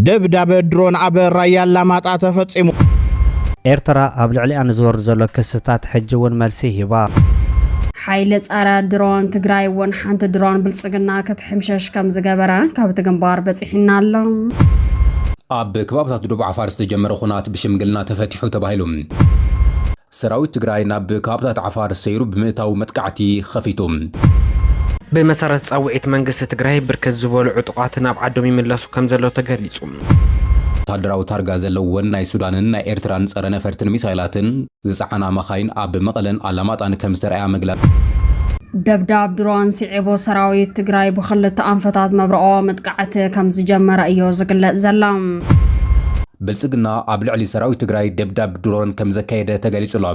دبداب درون عب رايا لاماطا تفصيمو ኤርትራ ኣብ ልዕሊ ኣንዝወር ዘሎ ክስታት ሕጅውን መልሲ ሂባ ሓይለ ጻራ ድሮን ትግራይ ወን ሓንቲ ድሮን ብልጽግና ክትሕምሸሽ ከም ዝገበረ ካብቲ ግንባር በጽሒና ኣሎ ኣብ ከባብታት ደቡብ ዓፋር ዝተጀመረ ኩናት ብሽምግልና ተፈቲሑ ተባሂሉ ሰራዊት ትግራይ ናብ ከባብታት ዓፋር ሰይሩ ብምእታው መጥቃዕቲ ኸፊቱ بمسارة ጻውዒት መንግስቲ ትግራይ ብርክት ዝበሉ ዕጡቃት ናብ ዓዶም ይምለሱ ከም ዘሎ ተገሊጹ ወታደራዊ ታርጋ ዘለወን ናይ ሱዳንን ናይ ኤርትራን ጸረ ነፈርትን ሚሳይላትን ዝጸዓና መኻይን ኣብ መቐለን ኣላማጣን ከም ዝተረኣያ መግለጽ ደብዳብ ድሮን ሲዒቦ ሰራዊት ትግራይ ብኽልተ ኣንፈታት መብረኦ መጥቃዕቲ ከም ዝጀመረ እዩ ዝግለጽ ዘላ ብልጽግና ኣብ ልዕሊ ሰራዊት ትግራይ ደብዳብ ድሮን ከም ዘካየደ ተገሊጹሎ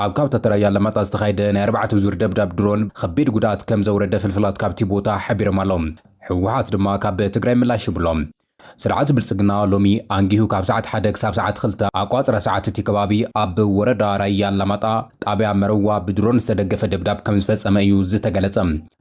ኣብ ካብታት ራያ ኣላማጣ ዝተኻየደ ናይ 4 ዙር ደብዳብ ድሮን ከቢድ ጉዳት ከም ዘውረደ ፍልፍላት ካብቲ ቦታ ሓቢሮም ኣሎም ሕወሓት ድማ ካብ ትግራይ ምላሽ ይብሎም ስርዓት ብልጽግና ሎሚ አንጊሁ ካብ ሰዓት 1 ክሳብ ሰዓት 2 ኣቋጽራ ሰዓት እቲ ከባቢ ኣብ ወረዳ ራያ ኣላማጣ ጣብያ መረዋ ብድሮን ዝተደገፈ ደብዳብ ከም ዝፈጸመ እዩ ዝተገለጸ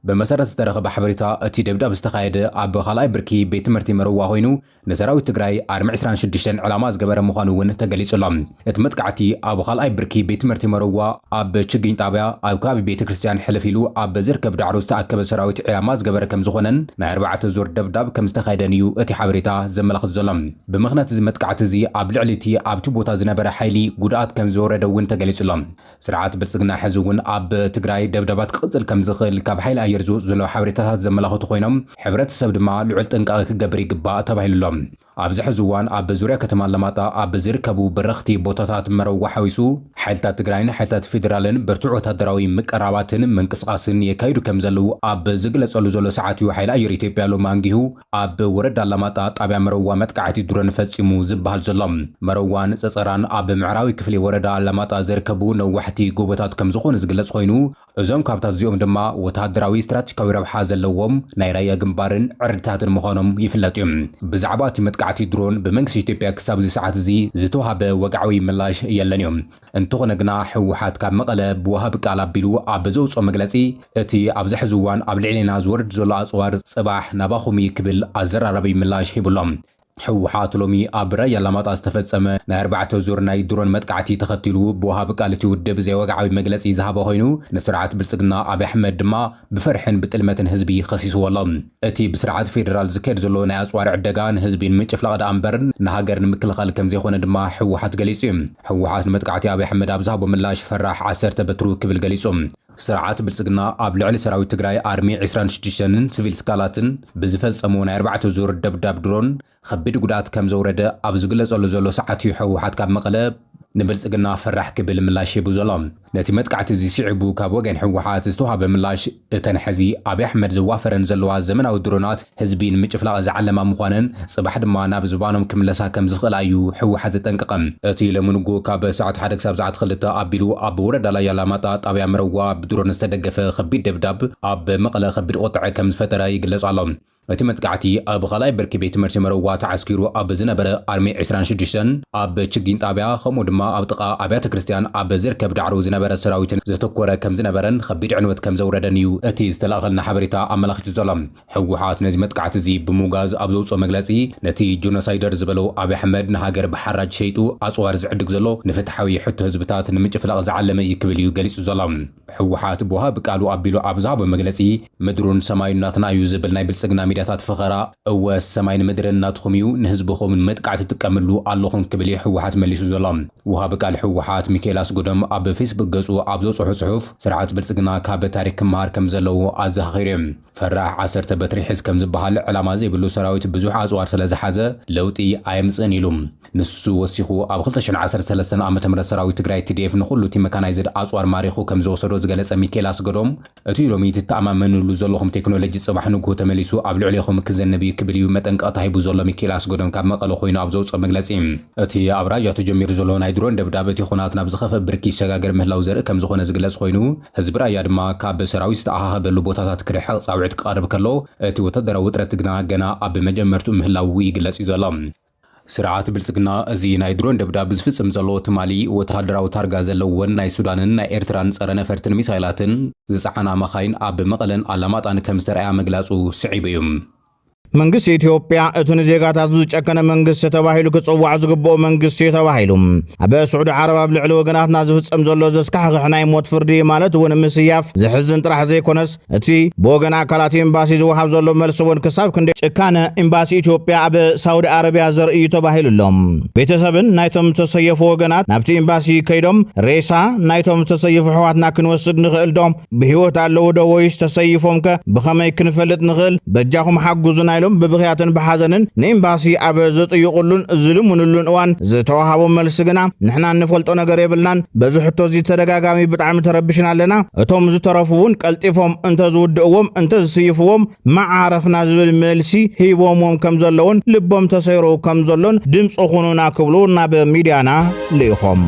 በመሰረት ዝተረኸበ ሓበሬታ እቲ ደብዳብ ዝተኻየደ ኣብ ካልኣይ ብርኪ ቤት ትምህርቲ መረዋ ኮይኑ ንሰራዊት ትግራይ ኣርሚ 26 ዕላማ ዝገበረ ምዃኑ እውን ተገሊጹሎ እቲ መጥቃዕቲ ኣብ ካልኣይ ብርኪ ቤት ትምህርቲ መረዋ ኣብ ችግኝ ጣብያ ኣብ ከባቢ ቤተ ክርስቲያን ሕልፍ ኢሉ ኣብ ዝርከብ ዳዕሮ ዝተኣከበ ሰራዊት ዕላማ ዝገበረ ከም ዝኾነን ናይ 4 ዙር ደብዳብ ከም ዝተኻየደን እዩ እቲ ሓበሬታ ዘመላኽት ዘሎም ብምኽንያት እዚ መጥቃዕቲ እዚ ኣብ ልዕሊቲ ኣብቲ ቦታ ዝነበረ ሓይሊ ጉድኣት ከም ዝወረደ እውን ተገሊጹሎም ስርዓት ብልጽግና ሕዚ እውን ኣብ ትግራይ ደብዳባት ክቕጽል ከም ዝኽእል ካብ ሓይሊ ኣየር ዝወጽእ ዘሎ ሓበሬታታት ዘመላኽቱ ኮይኖም ሕብረተሰብ ድማ ልዑል ጥንቃቐ ክገብር ይግባእ ተባሂሉሎም ኣብዚ ሕዚ እዋን ኣብ ዙርያ ከተማ ኣላማጣ ኣብ ዝርከቡ በረኽቲ ቦታታት መረዋ ሓዊሱ ሓይልታት ትግራይን ሓይልታት ፌደራልን ብርቱዕ ወታደራዊ ምቅራባትን ምንቅስቓስን የካይዱ ከም ዘለው ኣብ ዝግለጸሉ ዘሎ ሰዓት እዩ ሓይሊ ኣየር ኢትዮጵያ ሎሚ አንጊሁ ኣብ ወረዳ ኣላማጣ ጣብያ መረዋ መጥቃዕቲ ድሮን ፈጺሙ ዝብሃል ዘሎ መረዋን ጸጸራን ኣብ ምዕራዊ ክፍሊ ወረዳ ኣላማጣ ዝርከቡ ነዋሕቲ ጎቦታት ከም ዝኾኑ ዝግለጽ ኮይኑ እዞም ካብታት እዚኦም ድማ ወታደራዊ ስትራቴጂካዊ ረብሓ ዘለዎም ናይ ራያ ግንባርን ዕርድታትን ምዃኖም ይፍለጥ እዩ ብዛዕባ እቲ መጥቃዕቲ ድሮን ብመንግስቲ ኢትዮጵያ ክሳብ እዚ ሰዓት እዚ ዝተዋሃበ ወግዓዊ ምላሽ የለን እዩ እንተኾነ ግና ሕወሓት ካብ መቐለ ብወሃብ ቃል ኣቢሉ ኣብ ዘውፅኦ መግለጺ እቲ ኣብዚ ሕዚ እዋን ኣብ ልዕሊና ዝወርድ ዘሎ ኣጽዋር ጽባሕ ናባኹም ክብል ኣዘራራቢ ምላሽ ሂብሎም ሕወሓት ሎሚ ኣብ ራያ ኣላማጣ ዝተፈጸመ ናይ 4 ዙር ናይ ድሮን መጥቃዕቲ ተኸቲሉ ብወሃብ ቃል እቲ ውድብ ዘይወግዓዊ መግለጺ ዝሃበ ኮይኑ ንስርዓት ብልጽግና ኣብይ ኣሕመድ ድማ ብፈርሕን ብጥልመትን ህዝቢ ኸሲስዎሎ እቲ ብስርዓት ፌደራል ዝካየድ ዘሎ ናይ ኣጽዋር ዕደጋ ንህዝቢ ንምጭፍላቕ ዳ እምበርን ንሃገር ንምክልኻል ከም ዘይኾነ ድማ ሕወሓት ገሊጹ እዩ ሕወሓት ንመጥቃዕቲ ኣብይ ኣሕመድ ኣብ ዝሃቦ ምላሽ ፈራሕ 10 በትሩ ክብል ገሊጹ ስርዓት ብልጽግና ኣብ ልዕሊ ሰራዊት ትግራይ ኣርሚ 26ን ሲቪል ትካላትን ብዝፈጸሙ ናይ 4 ዙር ደብዳብ ድሮን ከቢድ ጉድኣት ከም ዘውረደ ኣብ ዝግለጸሉ ዘሎ ሰዓት እዩ ሕወሓት ካብ መቐለ ንብልጽግና ፈራሕ ክብል ምላሽ ሂቡ ዘሎ ነቲ መጥቃዕቲ እዚ ሲዒቡ ካብ ወገን ሕወሓት ዝተዋሃበ ምላሽ እተን ሕዚ ኣብይ ኣሕመድ ዘዋፈረን ዘለዋ ዘመናዊ ድሮናት ህዝቢ ንምጭፍላቕ ዝዓለማ ምዃነን ጽባሕ ድማ ናብ ዝባኖም ክምለሳ ከም ዝኽእላ እዩ ሕወሓት ዘጠንቀቐ እቲ ለምንጎ ካብ ሰዓት 1 ክሳብ ሰዓት 2 ኣቢሉ ኣብ ወረዳ ራያ ኣላማጣ ጣብያ መረዋ ብድሮን ዝተደገፈ ከቢድ ደብዳብ ኣብ መቐለ ከቢድ ቆጥዐ ከም ዝፈጠረ ይግለጹ ኣሎ እቲ መጥቃዕቲ ኣብ ካልኣይ ብርኪ ቤት ትምህርቲ መረዋ ተዓስኪሩ ኣብ ዝነበረ ኣርሚ 26 ኣብ ችግኝ ጣብያ ከምኡ ድማ ኣብ ጥቓ ኣብያተ ክርስቲያን ኣብ ዝርከብ ዳዕሮ ዝነበረ ሰራዊትን ዘተኮረ ከም ዝነበረን ከቢድ ዕንወት ከም ዘውረደን እዩ እቲ ዝተላኸልና ሓበሬታ ኣመላኺቱ ዘሎ ሕወሓት ነዚ መጥቃዕቲ እዚ ብምውጋዝ ኣብ ዘውፅኦ መግለጺ ነቲ ጆኖሳይደር ዝበለው ኣብይ ኣሕመድ ንሃገር ብሓራጅ ሸይጡ ኣጽዋር ዝዕድግ ዘሎ ንፍትሓዊ ሕቶ ህዝብታት ንምጭፍላቕ ዝዓለመ እዩ ክብል እዩ ገሊጹ ዘሎ ሕወሓት ብወሃብ ቃሉ ኣቢሉ ኣብ ዝሃቦ መግለጺ ምድሩን ሰማዩን ናትና እዩ ዝብል ናይ ብልጽግና ሚድያታት ፈኸራ እወስ ሰማይን ምድርን ናትኹም እዩ ንህዝብኹም መጥቃዕቲ ትጥቀምሉ ኣለኹም ክብል ሕወሓት መሊሱ ዘሎ ወሃብ ቃል ሕወሓት ሚካኤል ኣስጎዶም ኣብ ፌስቡክ ገጹ ኣብ ዘውፅኦ ጽሑፍ ስርዓት ብልጽግና ካብ ታሪክ ክመሃር ከም ዘለዎ ኣዘኻኺሩ ፈራሕ 10 በትሪ ሒዝ ከም ዝበሃል ዕላማ ዘይብሉ ሰራዊት ብዙሕ ኣጽዋር ስለ ዝሓዘ ለውጢ ኣየምፅእን ኢሉ ንሱ ወሲኹ ኣብ 2013 ዓ.ም ሰራዊት ትግራይ TDF ንኹሉ እቲ መካናይዝድ ኣጽዋር ማሪኹ ከም ዝወሰዶ ዝገለጸ ሚካኤል ኣስጎዶም እቲ ሎሚ ትተኣማመንሉ ዘለኹም ቴክኖሎጂ ጽባሕ ንግሆ ተመሊሱ ኣብ ልዕሊኹም ክዘንብ ክብል እዩ መጠንቀቕታ ሂቡ ዘሎ ሚካኤል ኣስጎዶም ካብ መቐለ ኮይኑ ኣብ ዘውፅኦ መግለጺ እቲ ኣብ ራያ ተጀሚሩ ዘሎ ናይ ድሮን ደብዳብ እቲ ኩናት ናብ ዝኸፈ ብርኪ ይሸጋገር ምህላው ዘርኢ ከም ዝኾነ ዝግለጽ ኮይኑ ህዝቢ ራያ ድማ ካብ ሰራዊት ዝተኣኻኸበሉ ቦታታት ክርሕቕ ጻውዒት ክቐርብ ከሎ እቲ ወታደራዊ ውጥረት ግና ገና ኣብ መጀመርቱ ምህላው ይግለጽ እዩ ዘሎ ስርዓት ብልጽግና እዚ ናይ ድሮን ደብዳብ ዝፍጽም ዘሎ ትማሊ ወታደራዊ ታርጋ ዘለወን ናይ ሱዳንን ናይ ኤርትራን ጸረ ነፈርትን ሚሳይላትን ዝጸዓና መኻይን ኣብ መቐለን ኣላማጣን ከም ዝተረኣያ መግለጹ ስዒብ እዩ መንግስት ኢትዮጵያ እቱን ዜጋታት ዝጨከነ መንግስት ተባሂሉ ክጽዋዕ ዝግብኦ መንግስት ተባሂሉ ኣብ ስዑድ ዓረብ ኣብ ልዕሊ ወገናትና ዝፍጸም ዘሎ ዘስካሕክሕ ናይ ሞት ፍርዲ ማለት እውን ምስያፍ ዝሕዝን ጥራሕ ዘይኮነስ እቲ ብወገን ኣካላት ኤምባሲ ዝወሃብ ዘሎ መልሲ እውን ክሳብ ክንደይ ጭካነ ኤምባሲ ኢትዮጵያ ኣብ ሳውዲ አረቢያ ዘርኢ ተባሂሉሎም ቤተሰብን ናይቶም ተሰየፉ ወገናት ናብቲ ኤምባሲ ከይዶም ሬሳ ናይቶም ተሰየፉ ሕዋትና ክንወስድ ንኽእል ዶም ብህይወት ኣለዉ ዶ ወይስ ተሰይፎም ከ ብኸመይ ክንፈልጥ ንኽእል በጃኹም ሓጉዙና ኢሎም ብብኽያትን ብሓዘንን ንኤምባሲ ኣብ ዘጥይቁሉን ዝልሙንሉን እዋን ዝተዋሃቦም መልሲ ግና ንሕና ንፈልጦ ነገር የብልናን በዚ ሕቶ እዚ ተደጋጋሚ ብጣዕሚ ተረብሽና ኣለና እቶም ዝተረፉ እውን ቀልጢፎም እንተ ዝውድእዎም እንተ ዝስይፍዎም ማዓረፍና ዝብል መልሲ ሂቦምዎም ከም ዘለውን ልቦም ተሰይሩ ከም ዘሎን ድምፂ ኹኑና ክብሉ ናብ ሚድያና ልኢኾም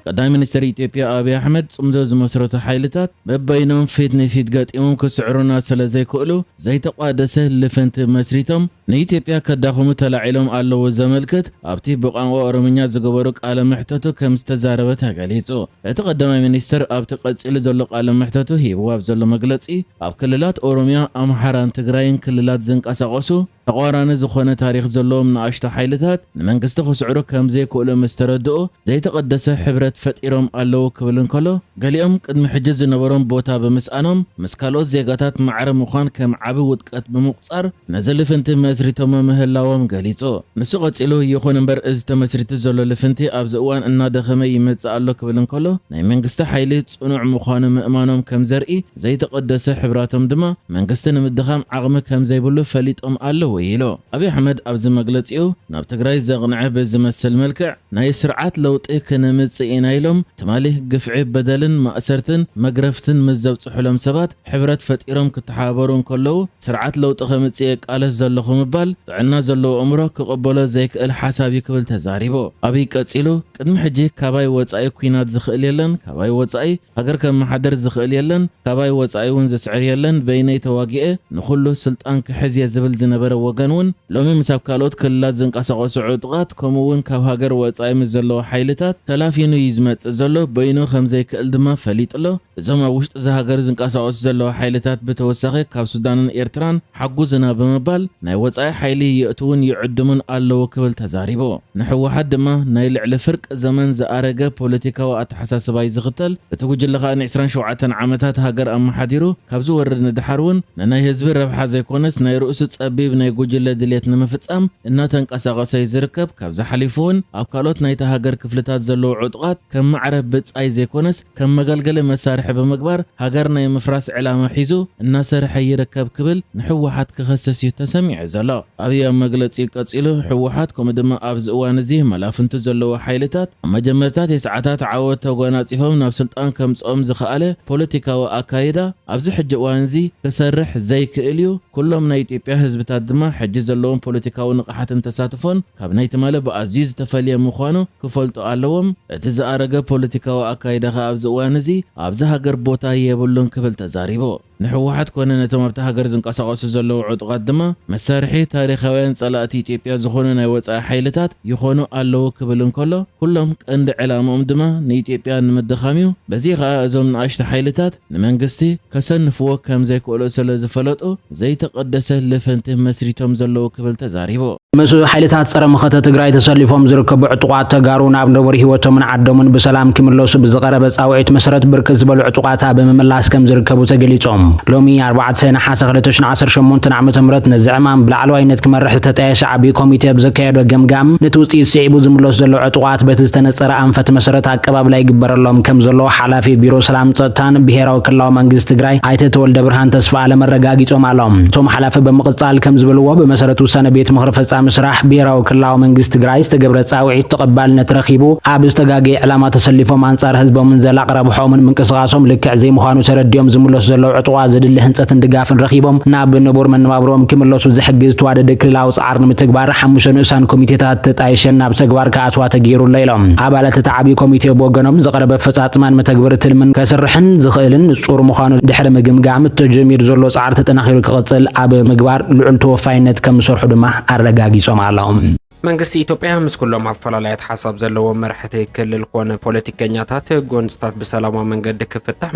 ቀዳማይ ሚኒስትር ኢትዮጵያ አብይ አሕመድ ጽምዶ ዝመስረቱ ሓይልታት በበይኖም ፊት ንፊት ገጢሞም ክስዕሩና ስለዘይክእሉ ዘይተቋደሰ ልፍንቲ መስሪቶም ንኢትዮጵያ ከዳኸሙ ተላዒሎም ኣለዎ ዘመልክት ኣብቲ ብቋንቋ ኦሮምኛ ዝገበሩ ቃለ መሕተቱ ከም ዝተዛረበ ተገሊጹ። እቲ ቀዳማይ ሚኒስትር ኣብቲ ቀፂሉ ዘሎ ቃለ መሕተቱ ሂብዎ ኣብ ዘሎ መግለጺ ኣብ ክልላት ኦሮምያ፣ ኣምሓራን ትግራይን ክልላት ዝንቀሳቐሱ ተቋራኒ ዝኾነ ታሪክ ዘለዎም ንኣሽቱ ሓይልታት ንመንግስቲ ክስዕሩ ከም ዘይክእሉ ምስ ተረድኡ ዘይተቐደሰ ሕብረት ፈጢሮም ኣለዉ ክብል እንከሎ ገሊኦም ቅድሚ ሕጂ ዝነበሮም ቦታ ብምስኣኖም ምስ ካልኦት ዜጋታት ማዕረ ምዃን ከም ዓቢ ውድቀት ብምቁፃር ነዚ ልፍንቲ መስሪቶም ምህላዎም ገሊጹ። ንሱ ቀፂሉ ይኹን እምበር እዚ ተመስሪቱ ዘሎ ልፍንቲ ኣብዚ እዋን እናደኸመ ይመጽእ ኣሎ ክብል እንከሎ ናይ መንግስቲ ሓይሊ ጽኑዕ ምዃኑ ምእማኖም ከም ዘርኢ ዘይተቐደሰ ሕብራቶም ድማ መንግስቲ ንምድኻም ዓቕሚ ከም ዘይብሉ ፈሊጦም ኣለዉ ኢሉ። አብይ አሕመድ ኣብዚ መግለጺኡ ናብ ትግራይ ዘቕንዐ ብዝመስል መልክዕ ናይ ስርዓት ለውጢ ክነምጽእ ኢና ኢሎም ትማሊ ግፍዒ በደልን ማእሰርትን መግረፍትን ምስ ዘብጽሑሎም ሰባት ሕብረት ፈጢሮም ክተሓባበሩ እንከለዉ ስርዓት ለውጢ ከምጽእ ቃለስ ዘለኹ ምባል ጥዕና ዘለዎ እምሮ ክቕበሎ ዘይክእል ሓሳብ ክብል ተዛሪቡ። አብይ ቀጺሉ ቅድሚ ሕጂ ካባይ ወጻኢ ኩናት ዝኽእል የለን፣ ካባይ ወጻኢ ሃገር ከመሓደር ዝኽእል የለን፣ ካባይ ወጻኢ እውን ዝስዕር የለን፣ በይነይ ተዋጊአ ንኹሉ ስልጣን ክሕዝ ዝብል ዝነበረ ወገን እውን ሎሚ ምስ ኣብ ካልኦት ክልላት ዝንቀሳቐሱ ዕጡቓት ከምኡውን ካብ ሃገር ወጻኢ ምስ ዘለዎ ሓይልታት ተላፊኑ ይዝመጽእ ዘሎ በይኑ ከም ዘይክእል ድማ ፈሊጥሎ። እዞም ኣብ ውሽጢ ሃገር ዝንቀሳቐሱ ዘለዎ ሓይልታት ብተወሳኺ ካብ ሱዳንን ኤርትራን ሓጉዝና ብምባል ናይ ወጻኢ ሓይሊ ይእትውን ይዕድሙን ኣለዎ ክብል ተዛሪቡ። ንሕወሓት ድማ ናይ ልዕሊ ፍርቂ ዘመን ዝኣረገ ፖለቲካዊ ኣተሓሳስባ ዝኽተል እቲ ጉጅለ ከዓ ን27 ዓመታት ሃገር ኣመሓዲሩ ካብ ዝወርድ ንድሓር እውን ንናይ ህዝቢ ረብሓ ዘይኮነስ ናይ ርእሱ ጸቢብ ናይ ጉጅለ ድሌት ንምፍጻም እናተንቀሳቐሰ ዝርከብ ካብ ዝሓሊፉ እውን ኣብ ካልኦት ናይቲ ሃገር ክፍልታት ዘለዎ ዕጡቓት ከም ማዕረብ ብጻይ ዘይኮነስ ከም መገልገሊ መሳርሒ ብምግባር ሃገር ናይ ምፍራስ ዕላማ ሒዙ እናሰርሐ ይርከብ ክብል ንሕወሓት ክኸሰስ እዩ ተሰሚዑ ዘሎ። ኣብይ ኣብ መግለጺ ቀጺሉ ሕወሓት ከምኡ ድማ ኣብዚ እዋን እዚ መላፍንቲ ዘለዎ ሓይልታት ኣብ መጀመርታት የሰዓታት ዓወት ተጎናጺፎም ናብ ስልጣን ከምጽኦም ዝኽኣለ ፖለቲካዊ ኣካይዳ ኣብዚ ሕጂ እዋን እዚ ክሰርሕ ዘይክእል እዩ። ኩሎም ናይ ኢትዮጵያ ህዝብታት ድማ ሕጂ ዘለዎም ፖለቲካዊ ንቕሓትን ተሳትፎን ካብ ናይ ትማለ ብኣዝዩ ዝተፈልየ ምዃኑ ክፈልጡ ኣለዎም። እቲ ዝኣረገ ፖለቲካዊ ኣካይዳ ከዓ ኣብዚ እዋን እዚ ኣብዚ ሃገር ቦታ የብሉን ክብል ተዛሪቡ። ንሕወሓት ኮነ ነቶም ኣብቲ ሃገር ዝንቀሳቐሱ ዘለዉ ዕጡቓት ድማ መሳርሒ ታሪኻውያን ጸላእቲ ኢትዮጵያ ዝኾኑ ናይ ወጻኢ ሓይልታት ይኾኑ ኣለዉ ክብል እንከሎ ኩሎም ቀንዲ ዕላምኦም ድማ ንኢትዮጵያ ንምድኻም እዩ። በዚ ከዓ እዞም ንኣሽቲ ሓይልታት ንመንግስቲ ከሰንፍዎ ከም ዘይክእሉ ስለ ዝፈለጡ ዘይተቐደሰ ልፍንቲ መስሪቶም ዘለዉ ክብል ተዛሪቡ። ምስ ሓይልታት ጸረ ምኽተ ትግራይ ተሰሊፎም ዝርከቡ ዕጡቓት ተጋሩ ናብ ነበር ህይወቶምን ዓዶምን ብሰላም ክምለሱ ብዝቐረበ ጻውዒት መሰረት ብርክት ዝበሉ ዕጡቓት ብምምላስ ከም ዝርከቡ ተገሊጾም ሎሚ 4 ነሓሰ 2018 ዓመተ ምህረት ነዝዕማም ብላዕለዋይነት ክመርሕ ዝተጣየሸ ዓብዪ ኮሚቴ ብዘካየዶ ገምጋም ነቲ ውፅኢት ስዒቡ ዝምለሱ ዘለዉ ዕጡቓት በቲ ዝተነፀረ ኣንፈት መሰረት ኣቀባብላ ይግበረሎም ከም ዘሎ ሓላፊ ቢሮ ሰላም ጸጥታን ብሄራዊ ክልላዊ መንግስቲ ትግራይ ኣይተ ተወልደ ብርሃን ተስፋ አለመረጋጊጾም ኣሎም። እቶም ሓላፊ ብምቕጻል ከም ዝብልዎ ብመሰረት ውሳነ ቤት ምኽሪ ፈጻሚ ስራሕ ብሄራዊ ክልላዊ መንግስቲ ትግራይ ዝተገብረ ጻውዒት ተቐባልነት ረኺቡ ኣብ ዝተጋገየ ዕላማ ተሰሊፎም አንጻር ህዝቦምን ዘላቕ ረብሖምን ምንቅስቓሶም ልክዕ ዘይምዃኑ ተረዲዮም ዝምለሱ ዘለዉ ዕጡቓት ዝድሊ ህንፀትን ድጋፍን ረኺቦም ናብ ንቡር መነባብሮም ክምለሱ ዝሕግዝ ተዋደደ ክልላዊ ጻዕሪ ንምትግባር 5 ንኡሳን ኮሚቴታት ተጣይሸን ናብ ተግባር ከኣትዋ ተገይሩሎ ኢሎም። ኣባላት እቲ ዓብዪ ኮሚቴ ብወገኖም ዝቐረበ ፈጻጽማን መተግበሪ ትልምን ከስርሕን ዝኽእልን ንጹር ምዃኑ ድሕሪ ምግምጋም ተጀሚሩ ዘሎ ጻዕሪ ተጠናኺሩ ክቕጽል ኣብ ምግባር ልዑል ተወፋይነት ከም ዝሰርሑ ድማ ኣረጋጊጾም ኣለዎም። መንግስቲ ኢትዮጵያ ምስ ኩሎም አፈላላያት ሓሳብ ዘለዎ መራሕቲ ክልል ኮነ ፖለቲከኛታት ጎንስታት ብሰላማዊ መንገዲ ክፍታሕ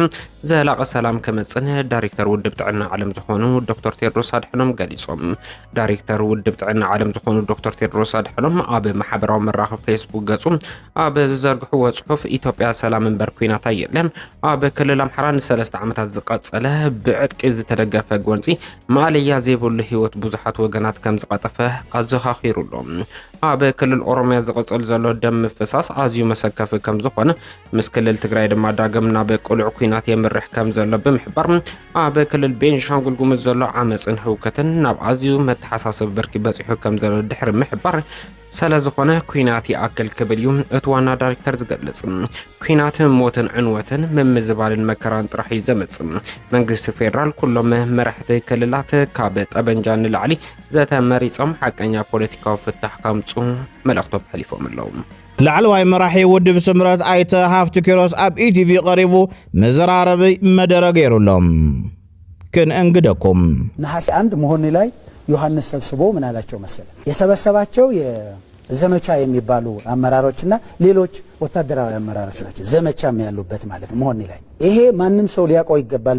ዘላቀ ሰላም ከመጽን ዳይሬክተር ውድብ ጥዕና ዓለም ዝኾኑ ዶክተር ቴድሮስ አድሕኖም ገሊጾም። ዳይሬክተር ውድብ ጥዕና ዓለም ዝኾኑ ዶክተር ቴድሮስ አድሕኖም ኣብ ማሕበራዊ መራኸቢ ፌስቡክ ገጹ ኣብ ዝዘርግሕዎ ጽሑፍ ኢትዮጵያ ሰላም እምበር ኩናት የለን ኣብ ክልል ኣምሓራ ን3 ዓመታት ዝቐጸለ ብዕጥቂ ዝተደገፈ ጎንፂ ማልያ ዘይብሉ ህይወት ብዙሓት ወገናት ከም ዝቐጠፈ ኣዘኻኺሩሎም። ኣብ ክልል ኦሮሚያ ዝቕጽል ዘሎ ደም ምፍሳስ ኣዝዩ መሰከፊ ከም ዝኾነ ምስ ክልል ትግራይ ድማ ዳግም ናብ ቁልዕ ኩናት የምርሕ ከም ዘሎ ብምሕባር ኣብ ክልል ቤንሻንጉል ጉሙዝ ዘሎ ዓመፅን ህውከትን ናብ ኣዝዩ መተሓሳሰብ ብርኪ በፂሑ ከም ዘሎ ድሕሪ ምሕባር ስለዝኾነ ኩናት ይኣክል ክብል እዩ እቲ ዋና ዳይሬክተር ዝገልጽ። ኩናት ሞትን ዕንወትን ምምዝባልን መከራን ጥራሕ እዩ ዘመጽእ። መንግስቲ ፌደራል ኩሎም መራሕቲ ክልላት ካብ ጠበንጃ ንላዕሊ ዘተመሪጾም ሓቀኛ ፖለቲካዊ ፍታሕ ከምፁ መልእኽቶም ሓሊፎም ኣለዉ። ላዕለዋይ መራሒ ውድብ ስምረት ኣይተ ሃፍቲ ኪሮስ ኣብ ኢቲቪ ቀሪቡ መዘራረቢ መደረ ገይሩሎም። ክንእንግደኩም ነሐሴ 1 መሆኒ ላይ ዮሐንስ ሰብስቦ ምን አላቸው መሰለ የሰበሰባቸው የዘመቻ የሚባሉ አመራሮችና ሌሎች ወታደራዊ አመራሮች ናቸው። ዘመቻም ያሉበት ማለት ነው መሆኒ ላይ ይሄ ማንም ሰው ሊያቀው ይገባል።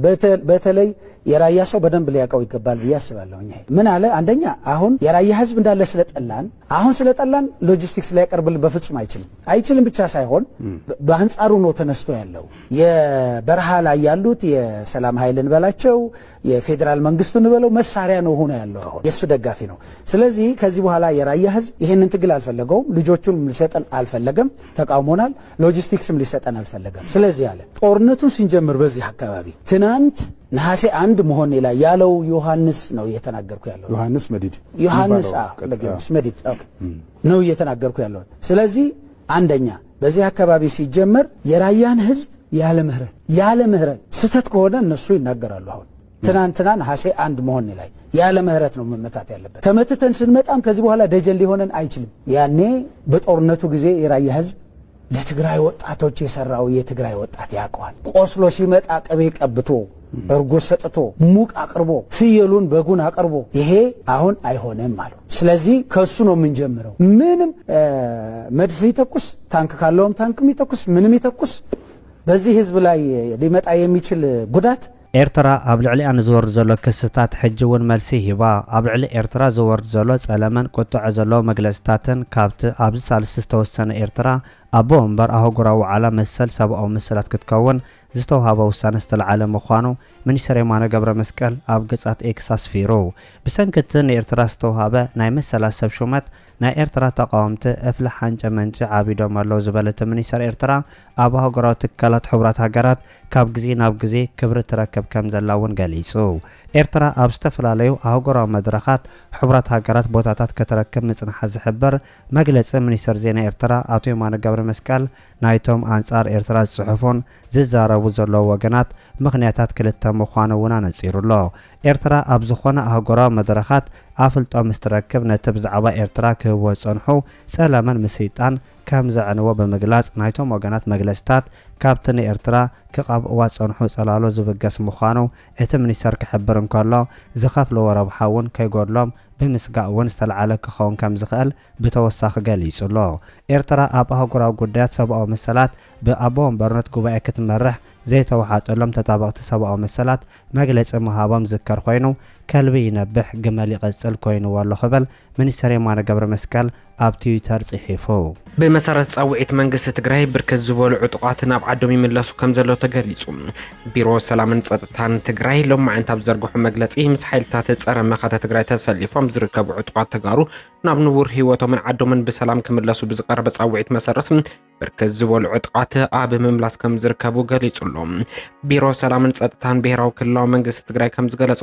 በተለይ የራያ ሰው በደንብ ሊያቀው ይገባል ብያስባለሁ። ምን አለ አንደኛ አሁን የራያ ህዝብ እንዳለ ስለጠላን ሎጂስቲክስ ሊያቀርብል በፍጹም አይችልም ብቻ ሳይሆን በአንጻሩ ነው ተነስቶ ያለው የበረሃ ላይ ያሉት የሰላም ኃይልን በላቸው የፌደራል መንግስቱን በለው መሳሪያ ነው ሆነ ያለው አሁን የሱ ደጋፊ ነው። ስለዚህ ከዚህ በኋላ የራያ ህዝብ ይሄንን ትግል አልፈለገውም፣ ልጆቹን ሊሰጠን አልፈለገም፣ ተቃውሞናል፣ ሎጂስቲክስም ሊሰጠን አልፈለገም። ስለዚህ አለ ጦርነቱን ሲንጀምር በዚህ አካባቢ ትናንት ነሐሴ 1 መሆኔ ላይ ያለው ዮሐንስ ነው እየተናገርኩ ያለው ዮሐንስ መዲድ ነው እየተናገርኩ ያለው። ስለዚህ አንደኛ በዚህ አካባቢ ሲጀመር የራያን ህዝብ ያለ ምህረት ስተት ከሆነ እነሱ ይናገራሉ። አሁን ትናንትና ነሐሴ 1 መሆኔ ላይ ያለ ምህረት ነው መመታት ያለበት። ተመትተን ስንመጣም ከዚህ በኋላ ደጀን ሊሆነን አይችልም። ያኔ በጦርነቱ ጊዜ የራያ ህዝብ ለትግራይ ወጣቶች የሰራው የትግራይ ወጣት ያውቀዋል። ቆስሎ ሲመጣ ቅቤ ቀብቶ እርጎ ሰጥቶ ሙቅ አቅርቦ ፍየሉን በጉን አቅርቦ ይሄ አሁን አይሆንም ማለት። ስለዚህ ከሱ ነው የምንጀምረው። ምንም መድፍ ይተኩስ ታንክ ካለውም ታንክም ይተኩስ ምንም ይተኩስ በዚህ ህዝብ ላይ ሊመጣ የሚችል ጉዳት ኤርትራ ኣብ ልዕሊኣ ንዝወርድ ዘሎ ክስታት ሕጂ እውን መልሲ ሂባ ኣብ ልዕሊ ኤርትራ ዝወርድ ዘሎ ጸለመን ቁጥዕ ዘለዎ መግለጽታትን ካብቲ ኣብዚ ሳልሲ ዝተወሰነ ኤርትራ ኣቦ እምበር ኣህጉራዊ ዋዕላ መሰል ሰብኣዊ ምስላት ክትከውን ዝተውሃበ ውሳነ ዝተለዓለ ምዃኑ ሚኒስትር የማነ ገብረ መስቀል ኣብ ገጻት ኤክስ ኣስፊሩ። ብሰንኪቲ ንኤርትራ ዝተውሃበ ናይ መሰላት ሰብ ሹመት ናይ ኤርትራ ተቃወምቲ እፍሊ ሓንጨ መንጭ ዓቢዶም ኣለዉ ዝበለት ሚኒስትር ኤርትራ ኣብ ኣህጉራዊ ትካላት ሕቡራት ሃገራት ካብ ግዜ ናብ ግዜ ክብሪ ትረክብ ከም ዘላ እውን ገሊጹ። ኤርትራ ኣብ ዝተፈላለዩ ኣህጉራዊ መድረኻት ሕቡራት ሃገራት ቦታታት ከተረክብ ምጽናሓ ዝሕብር መግለጺ ሚኒስትር ዜና ኤርትራ ኣቶ የማነ ገብረ መስቀል ናይቶም አንጻር ኤርትራ ዝጽሑፉን ዝዛረቡ ዘለዉ ወገናት ምኽንያታት ክልተ ምዃኑ እውን ኣነጺሩሎ። ኤርትራ ኣብ ዝኾነ ኣህጉራዊ መድረኻት ኣፍልጦ ምስ ትረክብ ነቲ ብዛዕባ ኤርትራ ክህብዎ ጸንሑ ጸለመን ምስይጣን ከም ዘዕንዎ ብምግላጽ ናይቶም ወገናት መግለጽታት ካብቲ ንኤርትራ ክቐብእዋ ጸንሑ ጸላሎ ዝብገስ ምዃኑ እቲ ሚኒስተር ክሕብር እንከሎ ዝኸፍልዎ ረብሓ እውን ከይጎድሎም ብምስጋእ እውን ዝተለዓለ ክኸውን ከም ዝኽእል ብተወሳኺ ገሊጹሎ። ኤርትራ ኣብ ኣህጉራዊ ጉዳያት ሰብኣዊ መሰላት ብኣቦ ወንበርነት ጉባኤ ክትመርሕ ዘይተዋሓጠሎም ተጣበቕቲ ሰብኣዊ መሰላት መግለጺ ምሃቦም ዝከር ኮይኑ ከልቢ ይነብሕ ግመል ይቐጽል ኮይኑዎ ኣሎ ክብል ሚኒስትር የማነ ገብረ መስቀል ኣብ ትዊተር ጽሒፉ። ብመሰረት ጻውዒት መንግስቲ ትግራይ ብርክት ዝበሉ ዕጡቓት ናብ ዓዶም ይምለሱ ከም ዘሎ ተገሊጹ። ቢሮ ሰላምን ጸጥታን ትግራይ ሎማዓንቲ ኣብ ዘርግሑ መግለጺ ምስ ሓይልታት ጸረ መኸተ ትግራይ ተሰሊፎም ዝርከቡ ዕጡቓት ተጋሩ ናብ ንቡር ህይወቶምን ዓዶምን ብሰላም ክምለሱ ብዝቐረበ ጻውዒት መሰረት ብርክት ዝበሉ ዕጡቓት ኣብ ምምላስ ከም ዝርከቡ ገሊጹሎም። ቢሮ ሰላምን ጸጥታን ብሄራዊ ክልላዊ መንግስቲ ትግራይ ከም ዝገለጹ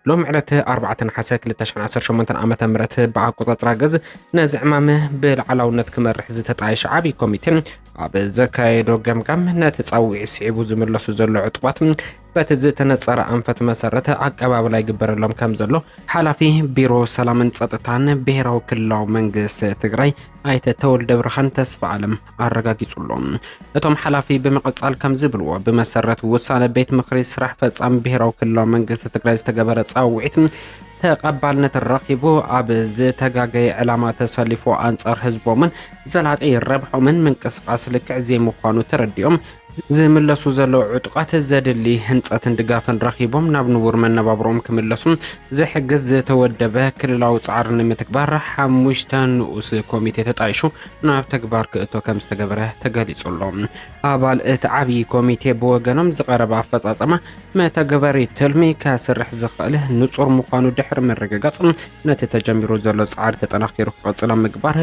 ሎም ዕለት 4 ነሐሴ 2018 ዓመተ ምህረት ብኣቆጻጽራ ገዝ ነዚ ዕማም ብላዕላውነት ክመርሕ ዝተጣየሸ ዓብዪ ኮሚቴ ኣብ ዘካየዶ ገምጋም ነቲ ጻውዒት ስዒቡ ዝምለሱ ዘሎ ዕጡቓት በትዝ ተነጸረ አንፈት መሰረተ አቀባብ ላይ ግበረሎም ከም ዘሎ ሓላፊ ቢሮ ሰላምን ጸጥታን ብሔራዊ ክልላዊ መንግስት ትግራይ አይተ ተወልደ ብርሃን ተስፋ ዓለም አረጋግጹሎም እቶም ሓላፊ በመቀጻል ከም ዝብልዎ በመሰረት ውሳነ ቤት ምክሪ ስራሕ ፈጻሚ ብሔራዊ ክልላዊ መንግስት ትግራይ ዝተገበረ ጻውዒት ተቀባልነት ረኺቡ ኣብ ዝተጋገየ ዕላማ ተሰሊፎ አንጻር ህዝቦምን ዘላቂ ረብሖምን ምንቅስቃስ ልክዕ ዘይምዃኑ ተረዲኦም ዝምለሱ ዘሎ ዕጡቃት ዘድሊ ህንጸትን ድጋፍን ረኺቦም ናብ ንቡር መነባብሮም ክምለሱም ዝሕግዝ ዝተወደበ ክልላዊ ጻዕሪ ንምትግባር 5 ንኡስ ኮሚቴ ተጣይሹ ናብ ተግባር ክእቶ ከም ዝተገበረ ተገሊጹሎም ኣባል እቲ ዓብይ ኮሚቴ ብወገኖም ዝቐረበ ኣፈጻጸማ መተግበሪ ትልሚ ከስርሕ ዝኽእል ንጹር ምዃኑ ድሕሪ ምርግጋጽ ነቲ ተጀሚሩ ዘሎ ጻዕሪ ተጠናኺሩ ክቕጽል ምግባር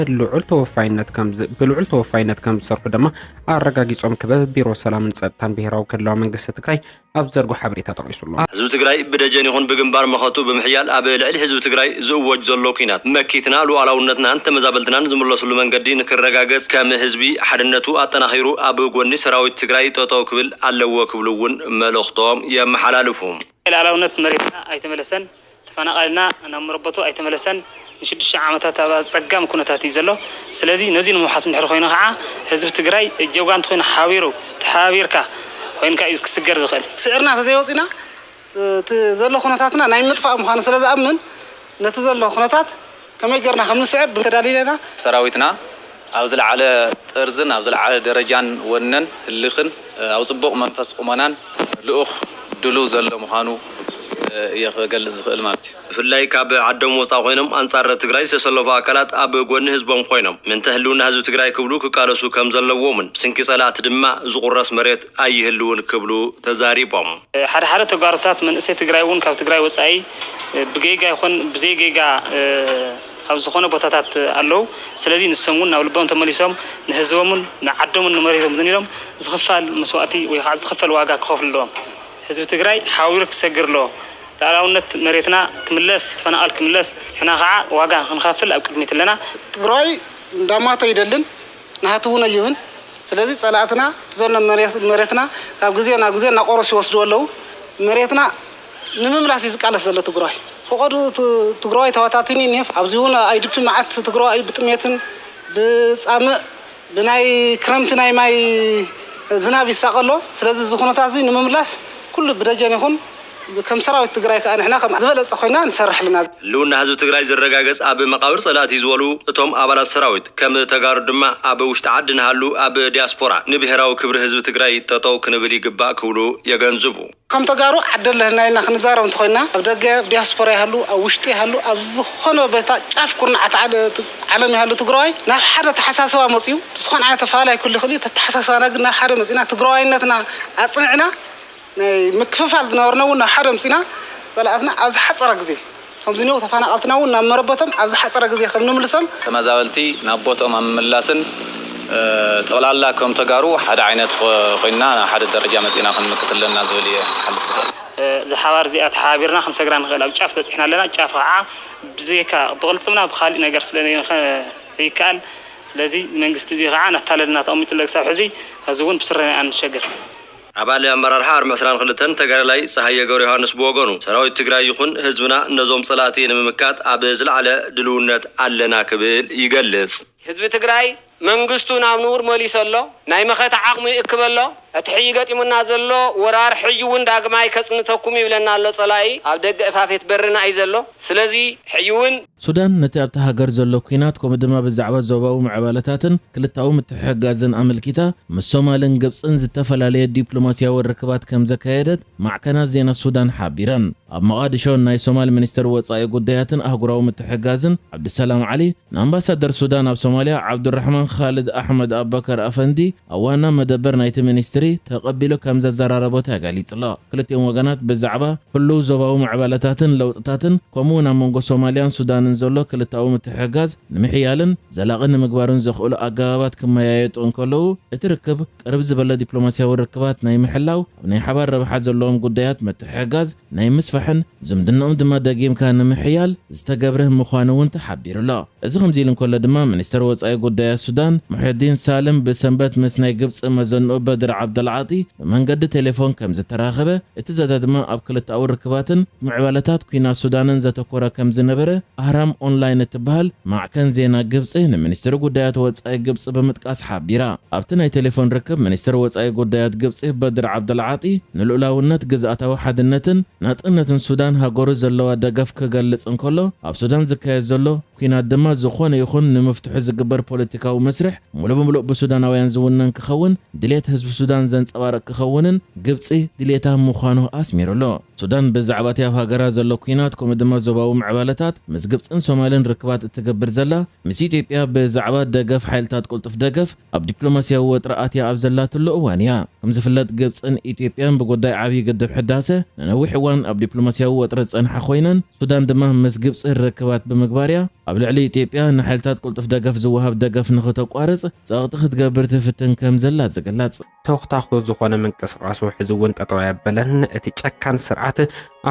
ብልዑል ተወፋይነት ከም ዝሰርሑ ድማ ኣረጋጊጾም ክብል ቢሮ ሰላምን ጸጥታን ብሔራዊ ክልላዊ መንግስት ትግራይ ኣብ ዘርጎ ሓበሬታ ጠቂሱሎም ህዝቢ ትግራይ ብደጀን ይኹን ብግንባር መኸቱ ብምሕያል ኣብ ልዕሊ ህዝቢ ትግራይ ዝእወጅ ዘሎ ኩናት መኪትና ሉዓላውነትናን ተመዛበልትናን ዝምለሱሉ መንገዲ ንክረጋገጽ ከም ህዝቢ ሓድነቱ ኣጠናኺሩ ኣብ ጎኒ ሰራዊት ትግራይ ጠጠው ክብል ኣለዎ ክብሉ እውን መልእኽቶም የመሓላልፉ ሉዓላውነት መሬትና ኣይተመለሰን ተፈናቀልና ናብ መረበቱ ኣይተመለሰን ንሽድሽ ዓመታት ኣብ ጸጋም ኩነታት እዩ ዘሎ ስለዚ ነዚ ንምሓስ እንድሕር ኮይኑ ከዓ ህዝቢ ትግራይ ጀውጋንት ኮይኑ ሓቢሩ ተሓቢርካ ኮይንካ ክስገር ዝኽእል ስዕርና ተዘይወፂና ዘሎ ኩነታትና ናይ ምጥፋእ ምዃኑ ስለዝኣምን ነቲ ዘሎ ኩነታት ከመይ ገርና ከም ንስዕር ብተዳሊለና ሰራዊትና ኣብ ዝለዓለ ጥርዝን ኣብ ዝለዓለ ደረጃን ወነን ህልኽን ኣብ ጽቡቕ መንፈስ ቁመናን ልኡኽ ድሉ ዘሎ ምዃኑ يخجل زخل مارتي. فلاي كاب عدم وصاحينهم أنصار تجري سلوا أكلات أب جون حزبهم خوينهم من تهلون حزب تجري كبلو كقالسو كم زلوا ومن سنك صلاة دماء زقرس مريت أي هلون كبلو تزاريبهم. حد تجارتات من أسيت تجريون كاب تجري وسعي بجيجا يكون بزيجا أو زخونة بطاطات اللو سلازين السمون أو البون تمليسهم نهزومن نعدهم النمرهم دنيهم زخفال مسواتي ويحد زخفال واقع خوف اللهم حزب تجري حاولك سجر له تعالوا مريتنا كملس فنقال كملس إحنا قاع واقع نخافل أو كمية لنا تجري دامات يدلن نهاتونا يهون سلازين صلاتنا تزورنا مريتنا أو جزينا نقرص وصلوا له مريتنا نمملاسي على سلة تجري فقط تجري تواتاتني نيف أبزونا أيدب معت تجري بتميتن بسامة بناي كرمتنا ماي زنابي ساقلو سلازين زخونة تازين نمملاس كل بدجان يكون كم سراوي تجري كأن إحنا كم زبالة صخينا نسرح لنا لون هذا تجري زرقاقس أب مقابر صلاة يزولو توم أبلا السراويت كم تجار دم أب وشتعدنا هلو أب دياسبورا نبهراو كبر هذا تجري تطاو كنبلي جبا كولو يجنزبو كم تجارو عدل هنا نحن زارهم تخينا أبدأ دياسبورا هلو أو وشتي هلو أبزخنا بتا شاف كنا عالمي هلو تجري نح حدا تحسسوا مصيو سخن على تفاعل كل خلي تحسسوا نجنا حدا مصينا تجري نتنا أصنعنا مكفف على نورنا ونا حرم سينا صلاتنا عز حصر جزي هم زينو تفانا قلتنا ونا مربطهم عز حصر جزي خمنهم لسم ما زالتي نبوتهم أم ملاسن تقول الله كم تجارو حدا عينت قلنا حدا درجة مسينا خن مكتل لنا زولية حلف زحوار زيات حابرنا خن سجران غلا وشاف بس إحنا لنا شاف عا بزيكا بغلصنا بخالي نجرس لنا زي كان لذي من جستزي عنا تالنا تأمي تلقى سحزي هزون بسرنا عن شجر عبالي أمرار حار مثلاً خلتن تجارلي صحيح جوري هانس بوغانو سراوي تجري يخون حزبنا نظام صلاتين ممكات عبزل على دلونة علنا كبير يجلس حزب تجري منجستو نام نور مالي سلو نايم خيط عقمي إقبله أتحيجات من نازله ورار حيوان داعماي كسن تقومي بلنا الله صلاي عبدك إفافيت برنا عايزله سلزي حيوان سودان نتابت هاجر زلو كينات كومدما بالزعبة زوباو معبالتاتن كلتاو متحجازن عمل كيتا مسومالن جبس انز التفلالية الدبلوماسية والركبات كم زكايدت مع كنا زين السودان حابيران أب مقادشون ناي سومال منستر وصايا قدياتن أهجراو متحجازن عبد السلام علي نامباسادر السودان أب سوماليا عبد الرحمن خالد أحمد أبو بكر أفندي أوانا مدبر نايت منستري تقبلوا كم زراربوتا قاليت الله كلتيهم وجنات بالزعبة كله زوباو معبالتاتن لوطتاتن كومونا مونغو سوماليان سودان زلو كلتاو متحجاز نمحيالن زلاقن مقبارون زخولو أقابات كما يايتون كلو اتركب قرب زبالة دبلوماسيا والركبات ناي محلاو وناي حبار ربحات زلوهم قديات متحجاز ناي مسفحن زمدنهم دما داقيم كان محيال استقابرهم مخوانوون تحبير الله ازغم زيلن كل دما منستر وصايا قديات السودان محي الدين سالم بسنبت مسناي قبص مزنو بدر عبد ዓብደልዓጢ መንገዲ ቴሌፎን ከም ዝተራኸበ እቲ ዘተ ድማ ኣብ ክልተ ኣውር ርክባትን ምዕባለታት ኩናት ሱዳንን ዘተኮረ ከም ዝነበረ ኣህራም ኦንላይን እትበሃል ማዕከን ዜና ግብፂ ንሚኒስትሪ ጉዳያት ወፃኢ ግብፂ ብምጥቃስ ሓቢራ። ኣብቲ ናይ ቴሌፎን ርክብ ሚኒስትሪ ወፃኢ ጉዳያት ግብፂ በድር ዓብደልዓጢ ንልኡላውነት ግዝኣታዊ ሓድነትን ናጥነትን ሱዳን ሃገሩ ዘለዋ ደገፍ ክገልጽ እንከሎ ኣብ ሱዳን ዝካየድ ዘሎ ኩናት ድማ ዝኾነ ይኹን ንምፍትሑ ዝግበር ፖለቲካዊ መስርሕ ሙሉእ ብምሉእ ብሱዳናውያን ዝውነን ክኸውን ድሌት ህዝቢ ሱዳን ዘንጸባርቕ ክኸውንን ግብፂ ድሌታ ምዃኑ ኣስሚሩሎ። ሱዳን ብዛዕባ እቲ ኣብ ሃገራ ዘሎ ኩናት ከምኡ ድማ ዞባዊ ምዕባለታት ምስ ግብፅን ሶማልን ርክባት እትገብር ዘላ ምስ ኢትዮጵያ ብዛዕባ ደገፍ ሓይልታት ቁልጡፍ ደገፍ ኣብ ዲፕሎማስያዊ ወጥሪ ኣትያ ኣብ ዘላትሉ እዋን እያ። ከም ዝፍለጥ ግብፅን ኢትዮጵያን ብጉዳይ ዓብዪ ግድብ ሕዳሴ ንነዊሕ እዋን ኣብ ዲፕሎማስያዊ ወጥሪ ዝጸንሐ ኮይነን ሱዳን ድማ ምስ ግብፂ ርክባት ብምግባር እያ ኣብ ልዕሊ ኢትዮጵያ ንሓይልታት ቁልጡፍ ደገፍ ዝወሃብ ደገፍ ንኽተቋርጽ ጸቕጢ ክትገብር ትፍትን ከም ዘላ ዝግለጽ። ተኽታኽ ዝኾነ ምንቅስቓሱ ሕዚ እውን ጠጠው ያበለን እቲ ጨካን ስርዓት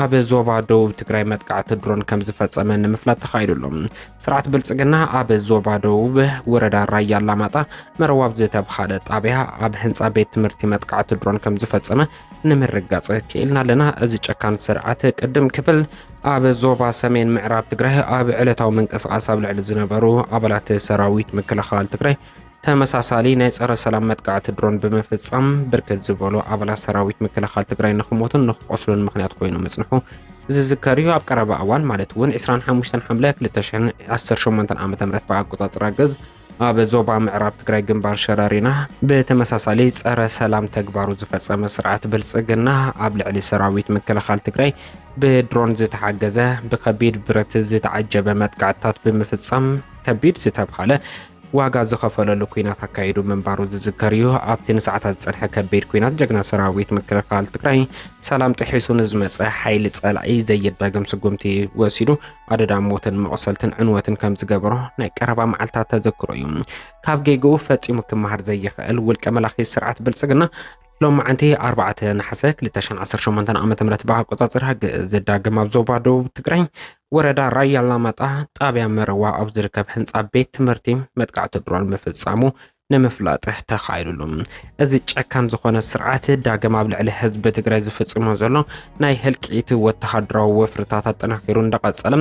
ኣብ ዞባ ደቡብ ትግራይ መጥቃዕቲ ድሮን ከም ዝፈጸመ ንምፍላጥ ተኻይዱሎም። ስርዓት ብልጽግና ኣብ ዞባ ደቡብ ወረዳ ራያ ኣላማጣ መረዋብ ዝተባሃለ ጣብያ ኣብ ህንፃ ቤት ትምህርቲ መጥቃዕቲ ድሮን ከም ዝፈጸመ ንምርጋጽ ክኢልና ኣለና። እዚ ጨካን ስርዓት ቅድም ክብል ኣብ ዞባ ሰሜን ምዕራብ ትግራይ ኣብ ዕለታዊ ምንቅስቓስ ኣብ ልዕሊ ዝነበሩ ኣባላት ሰራዊት ምክልኻል ትግራይ ተመሳሳሊ ናይ ጸረ ሰላም መጥቃዕቲ ድሮን ብምፍጻም ብርክት ዝበሉ ኣባላት ሰራዊት ምክልኻል ትግራይ ንኽሞቱን ንኽቆስሉን ምኽንያት ኮይኑ መጽንሑ ዝዝከር እዩ። ኣብ ቀረባ እዋን ማለት እውን 25 ሐምለ 2018 ዓ.ም ብኣቆጻጽራ ገዝ ኣብ ዞባ ምዕራብ ትግራይ ግንባር ሸራሪና ብተመሳሳሊ ጸረ ሰላም ተግባሩ ዝፈጸመ ስርዓት ብልጽግና ኣብ ልዕሊ ሰራዊት ምክልኻል ትግራይ ብድሮን ዝተሓገዘ ብከቢድ ብረት ዝተዓጀበ መጥቃዕትታት ብምፍጻም ከቢድ ዝተባሃለ ዋጋ ዝኸፈለሉ ኩናት ኣካይዱ መንባሩ ዝዝከር እዩ። ኣብቲ ንሰዓታት ዝጸንሐ ከቢድ ኩናት ጀግና ሰራዊት ምክልኻል ትግራይ ሰላም ጥሒሱ ንዝመፀ ሓይሊ ጸላኢ ዘየዳግም ስጉምቲ ወሲዱ ኣደዳ ሞትን መቕሰልትን ዕንወትን ከም ዝገበሮ ናይ ቀረባ መዓልታት ተዘክሮ እዩ። ካብ ጌግኡ ፈጺሙ ክመሃር ዘይኽእል ውልቀ መላኺ ስርዓት ብልጽግና ሎም ማዓንቲ 4 ነሐሰ 2018 ዓ.ም ብኣቆጻጽራ ዝዳግም ኣብ ዞባ ደቡብ ትግራይ ወረዳ ራያ ኣላማጣ ጣብያ መረዋ ኣብ ዝርከብ ህንፃ ቤት ትምህርቲ መጥቃዕቲ ድሮን ምፍጻሙ ንምፍላጥ ተኻይዱሉ። እዚ ጨካን ዝኾነ ስርዓት ዳግም ኣብ ልዕሊ ህዝቢ ትግራይ ዝፍጽሞ ዘሎ ናይ ህልቂት ወተሃደራዊ ወፍርታት ኣጠናኺሩ እንዳቐጸለ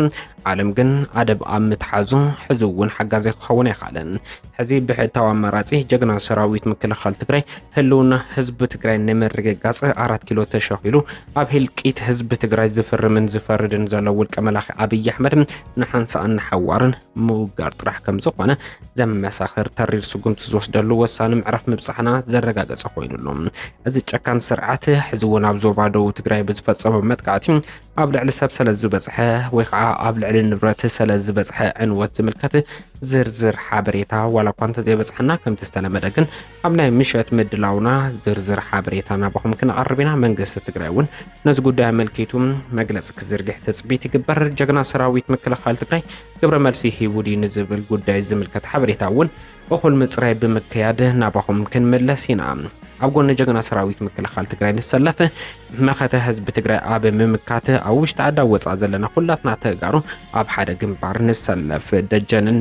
ዓለም ግን ኣደብ ኣብ ምትሓዙ ሕዚ እውን ሓጋዚ ክኸውን ኣይከኣለን። ሕዚ ብሕታዊ ኣመራጺ ጀግና ሰራዊት ምክልኻል ትግራይ ህልውና ህዝቢ ትግራይ ንምርግጋጽ 4 ኪሎ ተሸኺሉ ኣብ ህልቂት ህዝቢ ትግራይ ዝፍርምን ዝፈርድን ዘሎ ውልቀ መላኺ ኣብይ ኣሕመድ ንሓንሳእን ሓዋርን ምውጋር ጥራሕ ከም ዝኾነ ዘመሳኽር ተሪር ስጉምቲ ዝወስደሉ ወሳኒ ምዕራፍ ምብጻሕና ዘረጋገጸ ኮይኑሉ። እዚ ጨካን ስርዓት ሕዚ እውን ኣብ ዞባ ደቡብ ትግራይ ብዝፈጸመ መጥቃዕቲ ኣብ ልዕሊ ሰብ ስለ ዝበጽሐ ወይ ከዓ ኣብ ልዕሊ ንብረት ስለ ዝበጽሐ ዕንወት ዝምልከት ዝርዝር ሓበሬታ ዋላ እኳ እንተዘይበጽሐና ከምቲ ዝተለመደ ግን ኣብ ናይ ምሸት ምድላውና ዝርዝር ሓበሬታ ናባኹም ክንቐርብ ኢና። መንግስቲ ትግራይ እውን ነዚ ጉዳይ ኣመልኪቱ መግለፂ ክዝርግሕ ተፅቢት ይግበር። ጀግና ሰራዊት ምክልኻል ትግራይ ግብረ መልሲ ሂቡ ድዩ ንዝብል ጉዳይ ዝምልከት ሓበሬታ እውን እኹል ምፅራይ ብምክያድ ናባኹም ክንመለስ ኢና። ኣብ ጎኒ ጀግና ሰራዊት ምክልኻል ትግራይ ንሰለፍ መኸተ ህዝቢ ትግራይ ኣብ ምምካት ኣብ ውሽጢ ዓዲ ወፃእ ዘለና ኩላትና ተጋሩ ኣብ ሓደ ግንባር ንሰለፍ ደጀንን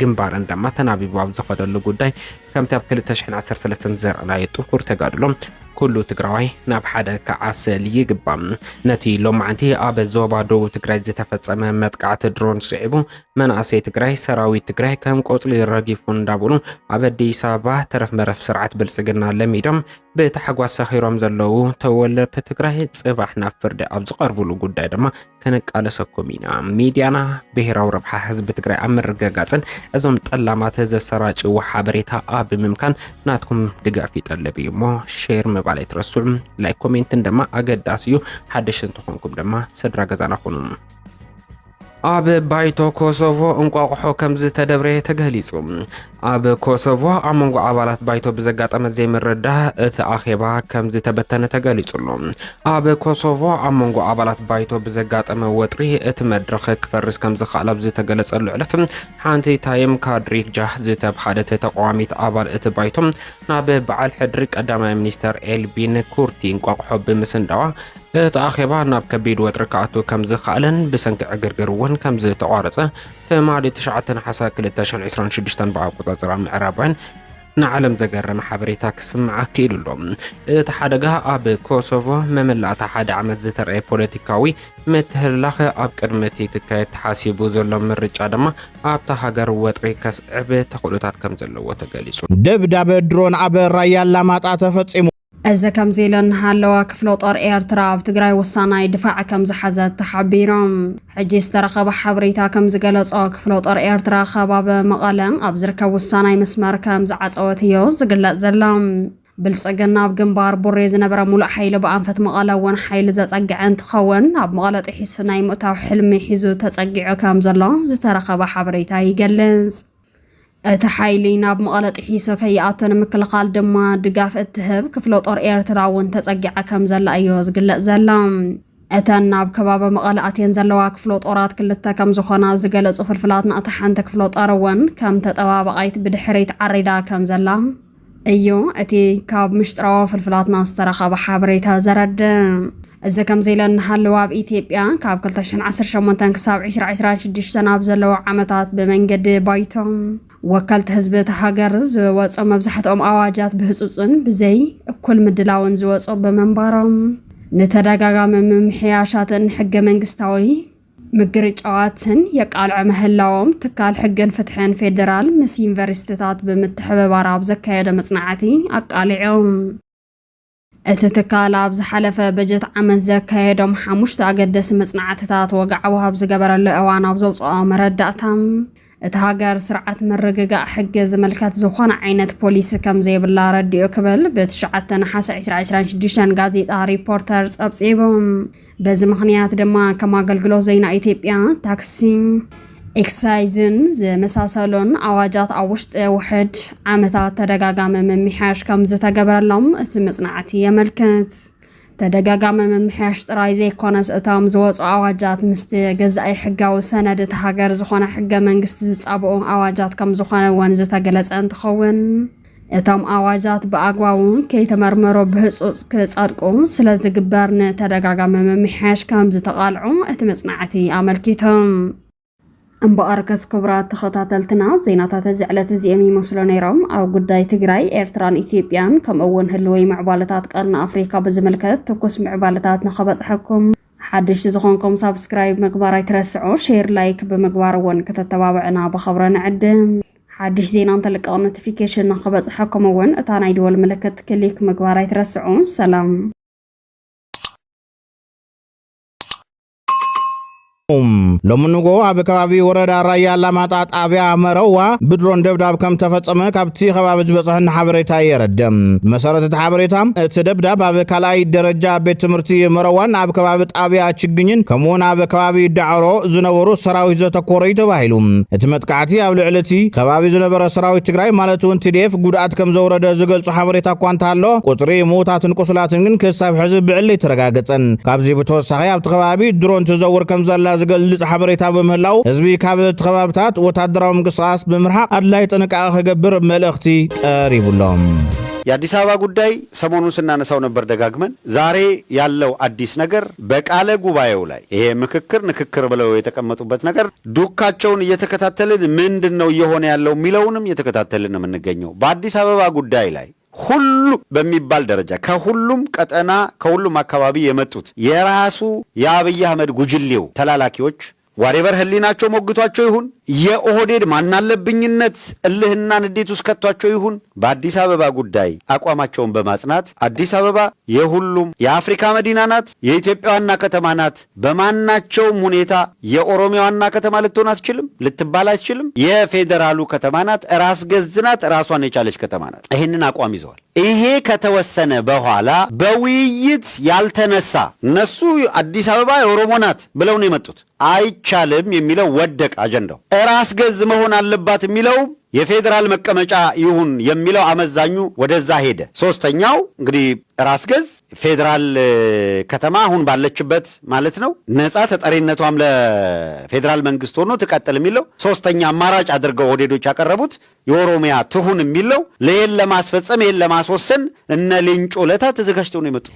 ግንባርን ድማ ተናቢቡ ኣብ ዝኸደሉ ጉዳይ ከምቲ ኣብ 2013 ዘርአናዮ ጥንኩር ተጋድሎ ኩሉ ትግራዋይ ናብ ሓደ ከዓስል ይግባም። ነቲ ሎማዓንቲ ኣብ ዞባ ደቡብ ትግራይ ዝተፈጸመ መጥቃዕቲ ድሮን ስዒቡ መናእሰይ ትግራይ ሰራዊት ትግራይ ከም ቆጽሊ ረጊፉ እንዳብሉ ኣብ አዲስ አበባ ተረፍ መረፍ ስርዓት ብልጽግና ለሚዶም ብተሓጓስ ሰኺሮም ዘለዉ ተወለድቲ ትግራይ ጽባሕ ናብ ፍርዲ ኣብ ዝቐርብሉ ጉዳይ ድማ ከነቃለሰኩም ኢና። ሚድያና ብሄራዊ ረብሓ ህዝቢ ትግራይ ኣብ ምርግጋጽን እዞም ጠላማት ዘሰራጭው ሓበሬታ ኣብ ምምካን ናትኩም ድጋፍ ይጠልብ እዩ እሞ ሼር ምባል ኣይትረስዑ። ላይክ ኮሜንትን ድማ ኣገዳሲ እዩ። ሓድሽ እንትኾንኩም ድማ ስድራ ገዛና ሁኑ። ኣብ ባይቶ ኮሶቮ እንቋቑሖ ከም ዝተደብረ ተገሊጹ። ኣብ ኮሶቮ ኣብ መንጎ ኣባላት ባይቶ ብዘጋጠመ ዘይምርዳእ እቲ ኣኼባ ከም ዝተበተነ ተገሊጹሎ። ኣብ ኮሶቮ ኣብ መንጎ ኣባላት ባይቶ ብዘጋጠመ ወጥሪ እቲ መድረኽ ክፈርስ ከም ዝኽእል ኣብ ዝተገለጸሉ ዕለት ሓንቲ ታይም ካድሪጃህ ዝተባሃለት ተቃዋሚት ኣባል እቲ ባይቶ ናብ በዓል ሕድሪ ቀዳማይ ሚኒስተር ኤልቢን ኩርቲ እንቋቑሖ ብምስንዳዋ እቲ ኣኼባ ናብ ከቢድ ወጥሪ ክኣቱ ከም ዝኽእልን ብሰንኪ ዕግርግር እውን ከም ዝተቋረጸ ተማዲ 9 ነሓሰ 2026 ብኣቆጻጽራ ምዕራባውያን ንዓለም ዘገረመ ሓበሬታ ክስምዓክ ኢሉሎም እቲ ሓደጋ ኣብ ኮሶቮ መመላእታ ሓደ ዓመት ዝተረኣየ ፖለቲካዊ ምትህልላኽ ኣብ ቅድሚቲ ክካየድ ተሓሲቡ ዘሎ ምርጫ ድማ ኣብታ ሃገር ወጥሪ ከስዕብ ተኽእሎታት ከም ዘለዎ ተገሊጹ ደብዳቤ ድሮን ኣብ ራያ ኣላማጣ ተፈጺሙ እዚ ከም ዜለን ሃለዋ ክፍለ ጦር ኤርትራ ኣብ ትግራይ ወሳናይ ድፋዕ ከም ዝሓዘት ተሓቢሮም ሕጂ ዝተረኸበ ሓበሬታ ከም ዝገለጾ ክፍለ ጦር ኤርትራ ከባቢ መቐለ ኣብ ዝርከብ ወሳናይ መስመር ከም ዝዓፀወት እዩ ዝግለጽ ዘሎ ብልጽግና ኣብ ግንባር ቡሬ ዝነበረ ሙሉእ ሓይሊ ብኣንፈት መቐለ እውን ሓይሊ ዘጸግዐ እንትኸውን ኣብ መቐለ ጥሒሱ ናይ ምእታው ሕልሚ ሒዙ ተጸጊዑ ከም ዘሎ ዝተረኸበ ሓበሬታ ይገልጽ እቲ ሓይሊ ናብ መቐለ ጥሒሱ ከይኣቱ ንምክልኻል ድማ ድጋፍ እትህብ ክፍለ ጦር ኤርትራ እውን ተጸጊዐ ከም ዘላ እዩ ዝግለጽ ዘሎ እተን ናብ ከባቢ መቐለ ኣትየን ዘለዋ ክፍለ ጦራት ክልተ ከም ዝኾና ዝገለጹ ፍልፍላት ናእቲ ሓንቲ ክፍለ ጦር እውን ከም ተጠባባቒት ብድሕሪት ዓሪዳ ከም ዘላ እዩ እቲ ካብ ምሽጥራዊ ፍልፍላትና ዝተረኸበ ሓበሬታ ዘረድእ እዚ ከም ዜለን ሃለዋ ኣብ ኢትዮጵያ ካብ 2018 ክሳብ 2026 ኣብ ዘለዉ ዓመታት ብመንገዲ ባይቶም ወከልቲ ህዝቢ እቲ ሃገር ዝወፁ መብዛሕትኦም ኣዋጃት ብህፁፅን ብዘይ እኩል ምድላውን ዝወፁ ብምንባሮም ንተደጋጋሚ ምምሕያሻትን ሕገ መንግስታዊ ምግርጫዋትን የቃልዑ ምህላዎም ትካል ሕግን ፍትሕን ፌደራል ምስ ዩኒቨርሲቲታት ብምትሕብባር ኣብ ዘካየደ መጽናዕቲ ኣቃሊዖም እቲ ትካል ኣብ ዝሓለፈ በጀት ዓመት ዘካየዶም 5 ኣገደሲ መጽናዕትታት ወግዓዊ ኣብ ዝገበረሉ እዋን ኣብ ዘውፅኦ መረዳእታ እቲ ሃገር ስርዓት ምርግጋእ ሕጊ ዝምልከት ዝኾነ ዓይነት ፖሊሲ ከም ዘይብላ ረዲኡ ክብል ብ9 ናሓሰ 2026 ጋዜጣ ሪፖርተር ጸብጺቦም በዚ ምኽንያት ድማ ከም ኣገልግሎት ዜና ኢትዮጵያ ታክሲ ኤክሳይዝን ዝመሳሰሉን ኣዋጃት ኣብ ውሽጢ ውሕድ ዓመታት ተደጋጋሚ ምምሕያሽ ከም ዝተገበረሎም እቲ መጽናዕቲ የመልክት ተደጋጋሚ ምምሕያሽ ጥራይ ዘይኮነስ እቶም ዝወፁ ኣዋጃት ምስቲ ገዛኢ ሕጋዊ ሰነድ እቲ ሃገር ዝኾነ ሕገ መንግስቲ ዝጻብኡ ኣዋጃት ከም ዝኾነ እውን ዝተገለጸ እንትኸውን እቶም ኣዋጃት ብኣግባቡ ከይተመርመሩ ብህፁፅ ክጸድቁ ስለ ዝግበር ንተደጋጋሚ ምምሕያሽ ከም ዝተቓልዑ እቲ መጽናዕቲ ኣመልኪቶም እምበኣርከስ ክብራት ተኸታተልትና ዜናታት እዚ ዕለት እዚኦም ይመስሉ ነይሮም ኣብ ጉዳይ ትግራይ ኤርትራን ኢትዮጵያን ከምኡውን ህልወይ ምዕባለታት ቀርኒ ኣፍሪካ ብዝምልከት ትኩስ ምዕባለታት ንኸበፅሐኩም ሓድሽ ዝኾንኩም ሳብስክራይብ ምግባር ኣይትረስዑ ሼር ላይክ ብምግባር እውን ከተተባብዕና ብኸብረ ንዕድም ሓድሽ ዜና እንተለቀቕ ኖቲፊኬሽን ንኸበፅሐኩም እውን እታ ናይ ደወል ምልክት ክሊክ ምግባር ኣይትረስዑ ሰላም ለምንጎ ኣብ ከባቢ ወረዳ ራያ ኣላማጣ ጣብያ መረዋ ብድሮን ደብዳብ ከም ተፈጸመ ካብቲ ከባቢ ዝበፅሐና ሓበሬታ የረድም መሰረት እቲ ሓበሬታ እቲ ደብዳብ ኣብ ካልኣይ ደረጃ ቤት ትምህርቲ መረዋን ኣብ ከባቢ ጣብያ ችግኝን ከምኡውን ኣብ ከባቢ ዳዕሮ ዝነበሩ ሰራዊት ዘተኮረ ተባሂሉ እቲ መጥቃዕቲ ኣብ ልዕሊ እቲ ከባቢ ዝነበረ ሰራዊት ትግራይ ማለት እውን TDF ጉድኣት ከም ዘወረደ ዝገልጹ ሓበሬታ እኳ እንተሃሎ ቁፅሪ ሞታትን ቁስላትን ግን ክሳብ ሕዚ ብዕሊ ተረጋገፀን ካብዚ ብተወሳኺ ኣብቲ ከባቢ ድሮን ትዘውር ከም ዘላ ዝገልጽ ሓበሬታ በመላው ህዝቢ ካብ ተኸባብታት ወታደራዊ ምንቅስቃስ ብምርሓቅ አድላይ ጥንቃቄ ክገብር መልእኽቲ ቀሪቡሎም። የአዲስ አበባ ጉዳይ ሰሞኑን ስናነሳው ነበር ደጋግመን። ዛሬ ያለው አዲስ ነገር በቃለ ጉባኤው ላይ ይሄ ንክክር ብለው የተቀመጡበት ነገር ዱካቸውን እየተከታተልን ምንድነው እየሆነ ያለው ሚለውንም እየተከታተልን የምንገኘው በአዲስ አበባ ጉዳይ ላይ ሁሉ በሚባል ደረጃ ከሁሉም ቀጠና ከሁሉም አካባቢ የመጡት የራሱ የአብይ አህመድ ጉጅሌው ተላላኪዎች ዋሬቨር ህሊናቸው ሞግቷቸው ይሁን የኦህዴድ ማናለብኝነት እልህና ንዴት ውስጥ ከቷቸው ይሁን በአዲስ አበባ ጉዳይ አቋማቸውን በማጽናት አዲስ አበባ የሁሉም የአፍሪካ መዲና ናት፣ የኢትዮጵያ ዋና ከተማ ናት፣ በማናቸውም ሁኔታ የኦሮሚያ ዋና ከተማ ልትሆን አትችልም፣ ልትባል አትችልም፣ የፌዴራሉ ከተማ ናት፣ ራስ ገዝ ናት፣ ራሷን የቻለች ከተማ ናት። ይህንን አቋም ይዘዋል። ይሄ ከተወሰነ በኋላ በውይይት ያልተነሳ እነሱ አዲስ አበባ የኦሮሞ ናት ብለው ነው የመጡት። አይቻልም የሚለው ወደቅ አጀንዳው። ራስ ገዝ መሆን አለባት የሚለው የፌዴራል መቀመጫ ይሁን የሚለው አመዛኙ ወደዛ ሄደ። ሶስተኛው እንግዲህ ራስ ገዝ ፌዴራል ከተማ አሁን ባለችበት ማለት ነው ነፃ ተጠሪነቷም ለፌዴራል መንግስት ሆኖ ትቀጥል የሚለው ሶስተኛ አማራጭ አድርገው ኦህዴዶች ያቀረቡት የኦሮሚያ ትሁን የሚለው ለየን ለማስፈጸም የለ ለማስወሰን እነ ሌንጮ ለታ ተዘጋጅተው ነው የመጡ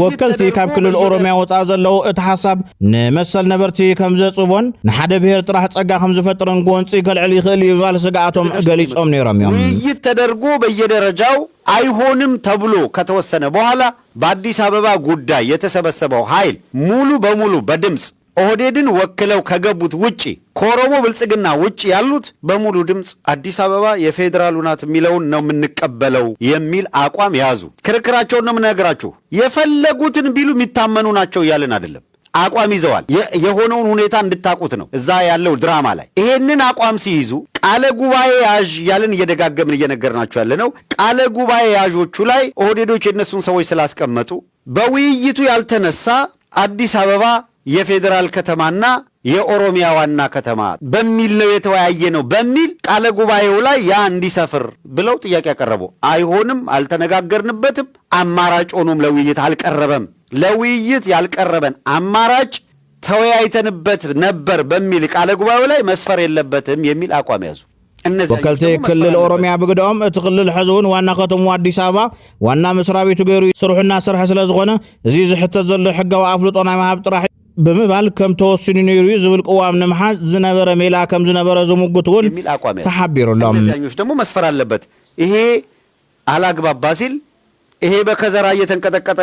ወከልቲ ካብ ክልል ኦሮሚያ ወፃ ዘለው እቲ ሐሳብ ንመሰል ነበርቲ ከም ዘጽቦን ንሓደ ብሔር ጥራሕ ጸጋ ከም ዝፈጥርን ጎንፂ ከልዕል ይኽእል ይባል ስጋኣቶም ገሊጾም ነይሮም እዮም ውይይት ተደርጎ በየደረጃው አይሆንም ተብሎ ከተወሰነ በኋላ በአዲስ አበባ ጉዳይ የተሰበሰበው ኃይል ሙሉ በሙሉ በድምጽ ኦህዴድን ወክለው ከገቡት ውጪ ከኦሮሞ ብልጽግና ውጪ ያሉት በሙሉ ድምጽ አዲስ አበባ የፌዴራሉ ናት የሚለውን ነው የምንቀበለው የሚል አቋም ያዙ። ክርክራቸውን ነው የምነግራችሁ። የፈለጉትን ቢሉ የሚታመኑ ናቸው እያልን አይደለም። አቋም ይዘዋል። የሆነውን ሁኔታ እንድታቁት ነው እዛ ያለው ድራማ ላይ ይሄንን አቋም ሲይዙ ቃለ ጉባኤ ያዥ ያልን እየደጋገምን እየነገርናችሁ ያለ ነው። ቃለ ጉባኤ ያዦቹ ላይ ኦህዴዶች የነሱን ሰዎች ስላስቀመጡ በውይይቱ ያልተነሳ አዲስ አበባ የፌዴራል ከተማና የኦሮሚያ ዋና ከተማ በሚል ነው የተወያየ ነው በሚል ቃለ ጉባኤው ላይ ያ እንዲሰፍር ብለው ጥያቄ ያቀረቡ። አይሆንም፣ አልተነጋገርንበትም፣ አማራጭ ሆኖም ለውይይት አልቀረበም። ለውይይት ያልቀረበን አማራጭ ተወያይተንበት ነበር በሚል ቃለ ጉባኤው ላይ መስፈር የለበትም የሚል አቋም ያዙ። ወከልቲ ክልል ኦሮሚያ ብግዳኦም እቲ ክልል ሕዝውን ዋና ከተማ አዲስ አበባ ዋና መስሪያ ቤቱ ገይሩ ስሩሕና ስራሕ ስለ ዝኾነ እዚ ዝሕተት ዘሎ ሕጋዊ አፍልጦ ናይ ማሃብ ጥራሕ ብምባል ከም ተወሲኑ ነይሩ ዝብል ቅዋም ንምሓዝ ዝነበረ ሜላ ከም ዝነበረ ዝምጉትውን ተሓቢሩሎም እነዚያኞች ደግሞ መስፈር አለበት። ይሄ አላግባባ ሲል ይሄ በከዘራ እየተንቀጠቀጠ